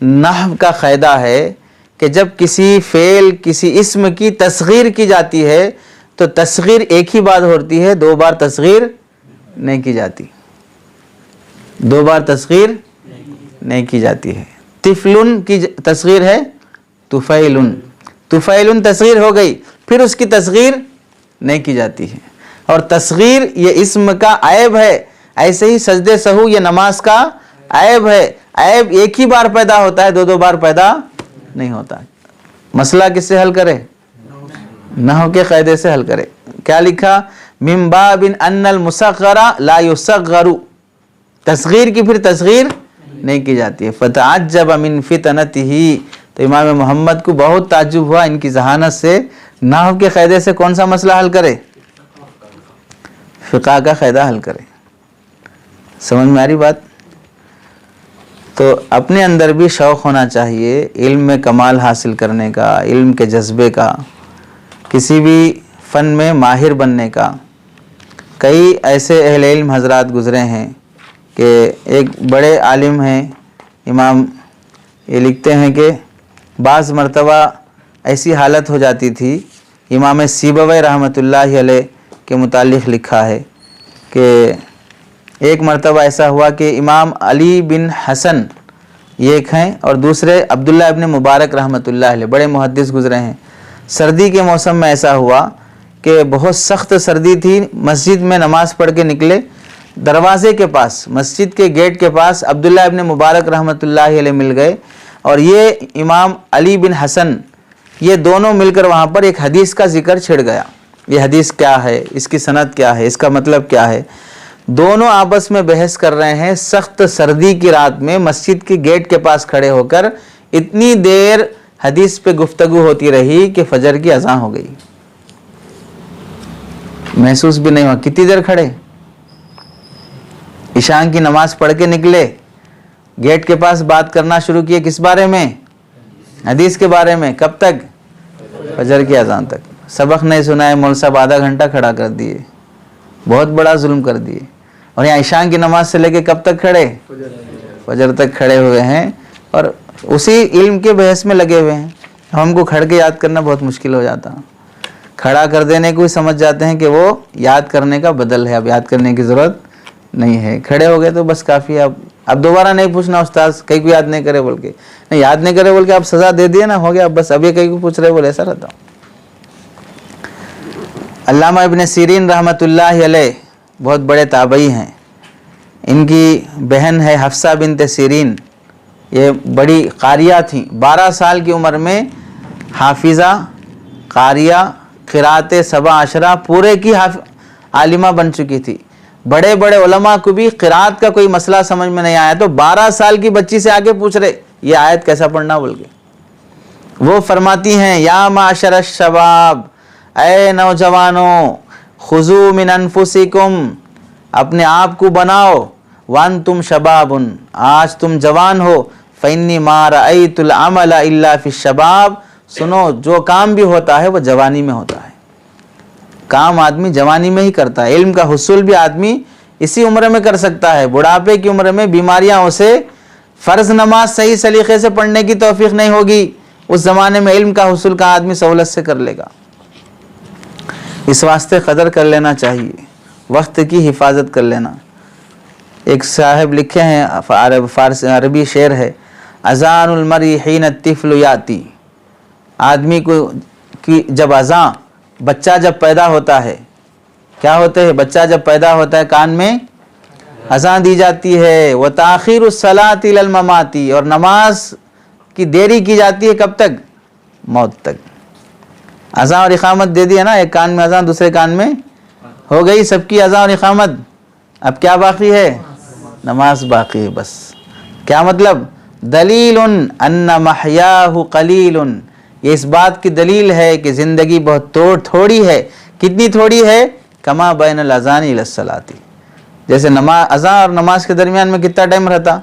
S1: نحو کا قاعدہ ہے کہ جب کسی فعل کسی اسم کی تصغیر کی جاتی ہے تو تصغیر ایک ہی بار ہوتی ہے، دو بار تصغیر نہیں کی جاتی، دو بار تصغیر نہیں کی جاتی ہے۔ طفلن کی تصغیر ہے طفیلن، طفیلن تصغیر ہو گئی، پھر اس کی تصغیر نہیں کی جاتی ہے، اور تصغیر یہ اسم کا عیب ہے، ایسے ہی سجدے سہو یہ نماز کا عیب ہے، عیب ایک ہی بار پیدا ہوتا ہے، دو دو بار پیدا نہیں ہوتا۔ مسئلہ کس سے حل کرے؟ نحو کے قاعدے سے حل کرے۔ کیا لکھا؟ من باب ان المصغر لا یصغر، تصغیر کی پھر تصغیر نہیں کی جاتی ہے۔ فتعجب من فتنتہ، تو امام محمد کو بہت تعجب ہوا ان کی ذہانت سے، نحو کے قاعدے سے کون سا مسئلہ حل کرے؟ فقہ کا قاعدہ حل کرے۔ سمجھ میں آ رہی بات؟ تو اپنے اندر بھی شوق ہونا چاہیے علم میں کمال حاصل کرنے کا، علم کے جذبے کا، کسی بھی فن میں ماہر بننے کا۔ کئی ایسے اہل علم حضرات گزرے ہیں کہ ایک بڑے عالم ہیں امام، یہ لکھتے ہیں کہ بعض مرتبہ ایسی حالت ہو جاتی تھی، امام سیبوی رحمۃ اللہ علیہ کے متعلق لکھا ہے کہ ایک مرتبہ ایسا ہوا کہ امام علی بن حسن یہ ایک ہیں اور دوسرے عبداللہ ابن مبارک رحمۃ اللہ علیہ، بڑے محدث گزرے ہیں۔ سردی کے موسم میں ایسا ہوا کہ بہت سخت سردی تھی، مسجد میں نماز پڑھ کے نکلے، دروازے کے پاس مسجد کے گیٹ کے پاس عبداللہ ابن مبارک رحمۃ اللہ علیہ مل گئے، اور یہ امام علی بن حسن یہ دونوں مل کر وہاں پر ایک حدیث کا ذکر چھڑ گیا، یہ حدیث کیا ہے، اس کی سند کیا ہے، اس کا مطلب کیا ہے۔ دونوں آپس میں بحث کر رہے ہیں، سخت سردی کی رات میں مسجد کے گیٹ کے پاس کھڑے ہو کر اتنی دیر حدیث پہ گفتگو ہوتی رہی کہ فجر کی اذان ہو گئی، محسوس بھی نہیں ہوا۔ کتنی دیر کھڑے؟ عشاء کی نماز پڑھ کے نکلے، گیٹ کے پاس بات کرنا شروع کیے، کس بارے میں؟ حدیث کے بارے میں۔ کب تک؟ فجر کی اذان تک۔ سبق نہیں سنائے، مول صاحب آدھا گھنٹہ کھڑا کر دیے، بہت بڑا ظلم کر دیے۔ اور یہاں عشاء کی نماز سے لے کے کب تک کھڑے؟ فجر تک کھڑے ہوئے ہیں، اور اسی علم کے بحث میں لگے ہوئے ہیں۔ ہم کو کھڑ کے یاد کرنا بہت مشکل ہو جاتا، کھڑا کر دینے کو ہی سمجھ جاتے ہیں کہ وہ یاد کرنے کا بدل ہے، اب یاد کرنے کی ضرورت نہیں ہے، کھڑے ہو گئے تو بس کافی ہے۔ اب دوبارہ نہیں پوچھنا استاذ کہیں کو یاد نہیں کرے بول کے، نہیں یاد نہیں کرے بول کے آپ سزا دے دیے نا، ہو گیا، بس ابھی کہیں کو پوچھ رہے بولے، ایسا رہتا ہوں۔ علامہ ابن سیرین رحمۃ اللہ علیہ بہت بڑے تابعی ہیں، ان کی بہن ہے حفصہ بنت سیرین، یہ بڑی قاریہ تھیں، 12 سال کی عمر میں حافظہ، قاریہ، قرات 17 پورے کی عالمہ بن چکی تھی۔ بڑے بڑے علماء کو بھی قرات کا کوئی مسئلہ سمجھ میں نہیں آیا تو 12 سال کی بچی سے آگے پوچھ رہے یہ آیت کیسا پڑھنا بول کے۔ وہ فرماتی ہیں یا معاشر الشباب، اے نوجوانوں، خذو من انفسکم، اپنے آپ کو بناؤ، وانتم شباب، آج تم جوان ہو، فإنی ما رأیت العمل الا فی الشباب، سنو جو کام بھی ہوتا ہے وہ جوانی میں ہوتا ہے، کام آدمی جوانی میں ہی کرتا ہے، علم کا حصول بھی آدمی اسی عمر میں کر سکتا ہے۔ بڑھاپے کی عمر میں بیماریاں اسے فرض نماز صحیح سلیقے سے پڑھنے کی توفیق نہیں ہوگی، اس زمانے میں علم کا حصول کا آدمی سہولت سے کر لے گا۔ اس واسطے قدر کر لینا چاہیے، وقت کی حفاظت کر لینا۔ ایک صاحب لکھے ہیں، عربی شعر ہے، اذان المرء حین الطفل یاتی، آدمی کو کی جب اذان، بچہ جب پیدا ہوتا ہے کیا ہوتے ہیں؟ بچہ جب پیدا ہوتا ہے کان میں اذان دی جاتی ہے، وَتَأْخِيرُ الصَّلَاةِ إِلَى الْمَمَاتِ، اور نماز کی دیری کی جاتی ہے کب تک؟ موت تک۔ اذان اور اقامت دے دیا نا، ایک کان میں اذان دوسرے کان میں ہو گئی سب کی اذان اور اقامت، اب کیا باقی ہے؟ نماز باقی ہے بس۔ کیا مطلب؟ دلیل ان محیاہ قلیل، یہ اس بات کی دلیل ہے کہ زندگی بہت تھوڑی ہے۔ کتنی تھوڑی ہے؟ کما بین الاذان الی الصلاۃ، جیسے اذان اور نماز کے درمیان میں کتنا ٹائم رہتا،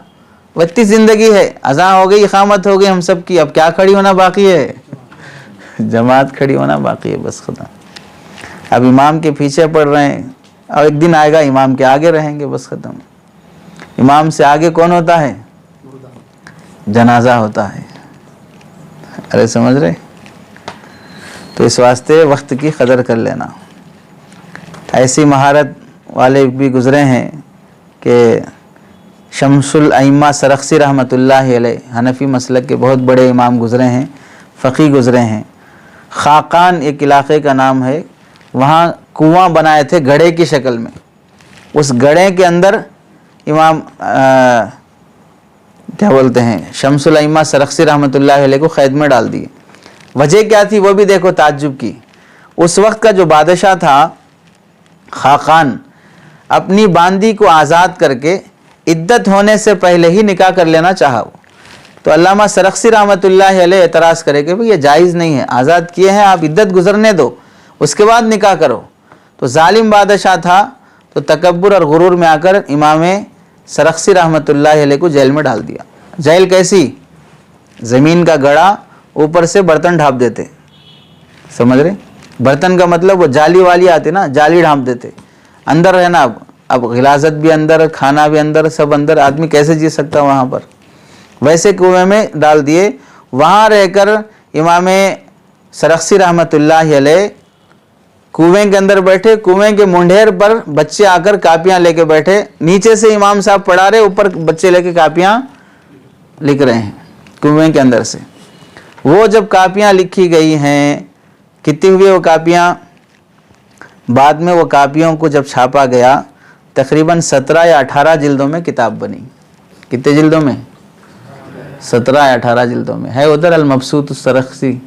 S1: وہ اتنی زندگی ہے۔ اذان ہو گئی، اقامت ہو گئی ہم سب کی، اب کیا کھڑی ہونا باقی ہے؟ جماعت کھڑی ہونا باقی ہے، بس ختم۔ اب امام کے پیچھے پڑ رہے ہیں، اور ایک دن آئے گا امام کے آگے رہیں گے، بس ختم۔ امام سے آگے کون ہوتا ہے؟ جنازہ ہوتا ہے۔ ارے سمجھ رہے؟ تو اس واسطے وقت کی قدر کر لینا۔ ایسی مہارت والے بھی گزرے ہیں کہ شمس الائمہ سرخسی رحمۃ اللہ علیہ، حنفی مسلک کے بہت بڑے امام گزرے ہیں، فقی گزرے ہیں۔ خاقان ایک علاقے کا نام ہے، وہاں کنواں بنائے تھے گڑھے کی شکل میں، اس گڑھے کے اندر امام کیا بولتے ہیں شمس الائمہ سرخسی رحمۃ اللہ علیہ کو قید میں ڈال دیے۔ وجہ کیا تھی وہ بھی دیکھو تعجب کی۔ اس وقت کا جو بادشاہ تھا خاقان، اپنی باندی کو آزاد کر کے عدت ہونے سے پہلے ہی نکاح کر لینا چاہا وہ، تو علامہ سرخسی رحمۃ اللہ علیہ اعتراض کرے کہ یہ جائز نہیں ہے، آزاد کیے ہیں آپ، عدت گزرنے دو اس کے بعد نکاح کرو۔ تو ظالم بادشاہ تھا، تو تکبر اور غرور میں آ کر امام سرخسی رحمۃ اللہ علیہ کو جیل میں ڈال دیا۔ جیل کیسی؟ زمین کا گڑھا، اوپر سے برتن ڈھانپ دیتے، سمجھ رہے؟ برتن کا مطلب وہ جالی والی آتی نا، جالی ڈھانپ دیتے، اندر رہنا۔ اب غلاظت بھی اندر، کھانا بھی اندر، سب اندر، آدمی کیسے جی سکتا وہاں پر؟ ویسے کنویں میں ڈال دیے۔ وہاں رہ کر امام سرخسی رحمۃ اللہ علیہ کنویں کے اندر بیٹھے، کنویں کے منڈھیر پر بچے آ کر کاپیاں لے کے بیٹھے، نیچے سے امام صاحب پڑھا رہے، اوپر بچے لے کے کاپیاں لکھ رہے ہیں کنویں کے اندر سے۔ وہ جب کاپیاں لکھی گئی ہیں، کتنی ہوئی وہ کاپیاں؟ بعد میں وہ کاپیوں کو جب چھاپا گیا، تقریباً 17 یا 18 جلدوں میں کتاب بنی۔ کتنے جلدوں میں؟ 17 یا 18 جلدوں میں ہے۔ ادھر المبسوط السرخسی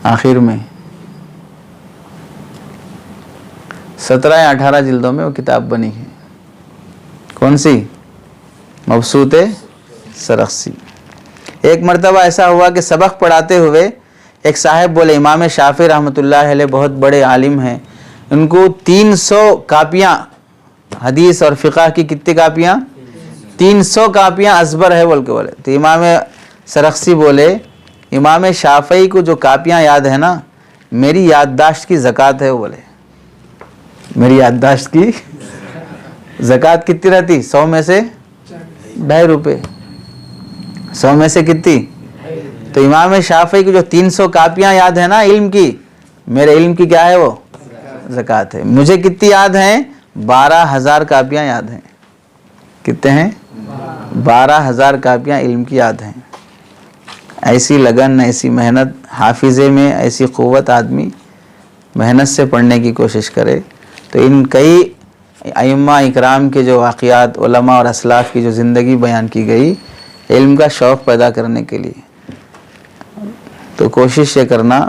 S1: آخر میں 17 یا 18 جلدوں میں وہ کتاب بنی ہے۔ کون سی؟ مبسوط سرخسی۔ ایک مرتبہ ایسا ہوا کہ سبق پڑھاتے ہوئے ایک صاحب بولے، امام شافعی رحمۃ اللہ علیہ بہت بڑے عالم ہیں، ان کو 300 کاپیاں حدیث اور فقہ کی، کتنی کاپیاں؟ 300 کاپیاں ازبر ہے بول کے بولے۔ تو امام سرخسی بولے، امام شافعی کو جو کاپیاں یاد ہے نا، میری یادداشت کی زکوٰۃ ہے، وہ بولے میری یادداشت کی زکوٰۃ کتنی رہتی؟ 100 میں سے 2.5 روپے، 100 میں سے کتنی؟ تو امام شافعی کی جو 300 کاپیاں یاد ہے نا علم کی، میرے علم کی کیا ہے؟ وہ زکوٰۃ ہے۔ مجھے کتنی یاد ہیں؟ 12,000 کاپیاں یاد ہیں۔ کتنے ہیں؟ 12,000 کاپیاں علم کی یاد ہیں۔ ایسی لگن، ایسی محنت، حافظے میں ایسی قوت، آدمی محنت سے پڑھنے کی کوشش کرے تو ان کئی ائمہ اکرام کے جو واقعات، علماء اور اسلاف کی جو زندگی بیان کی گئی علم کا شوق پیدا کرنے کے لیے، تو کوشش یہ کرنا۔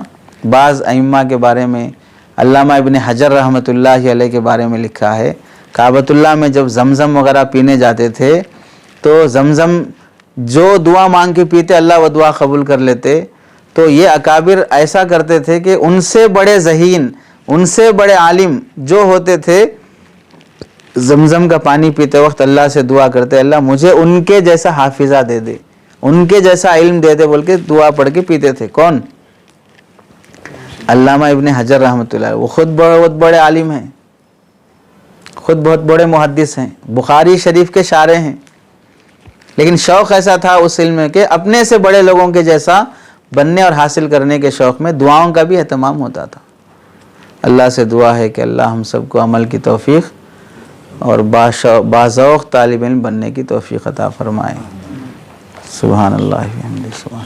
S1: بعض ائمہ کے بارے میں علامہ ابن حجر رحمۃ اللہ علیہ کے بارے میں لکھا ہے، کعبۃ اللہ میں جب زمزم وغیرہ پینے جاتے تھے تو زمزم جو دعا مانگ کے پیتے اللہ وہ دعا قبول کر لیتے۔ تو یہ اکابر ایسا کرتے تھے کہ ان سے بڑے ذہین، ان سے بڑے عالم جو ہوتے تھے، زمزم کا پانی پیتے وقت اللہ سے دعا کرتے، اللہ مجھے ان کے جیسا حافظہ دے دے، ان کے جیسا علم دے دے بول کے دعا پڑھ کے پیتے تھے۔ کون؟ علامہ ابن حجر رحمۃ اللہ، وہ خود بہت بڑے عالم ہیں، خود بہت بڑے محدث ہیں، بخاری شریف کے شارح ہیں، لیکن شوق ایسا تھا اس علم میں کہ اپنے سے بڑے لوگوں کے جیسا بننے اور حاصل کرنے کے شوق میں دعاؤں کا بھی اہتمام ہوتا تھا۔ اللہ سے دعا ہے کہ اللہ ہم سب کو عمل کی توفیق اور باذوق طالب علم بننے کی توفیق عطا فرمائے۔ سبحان اللہ و بحمدہ۔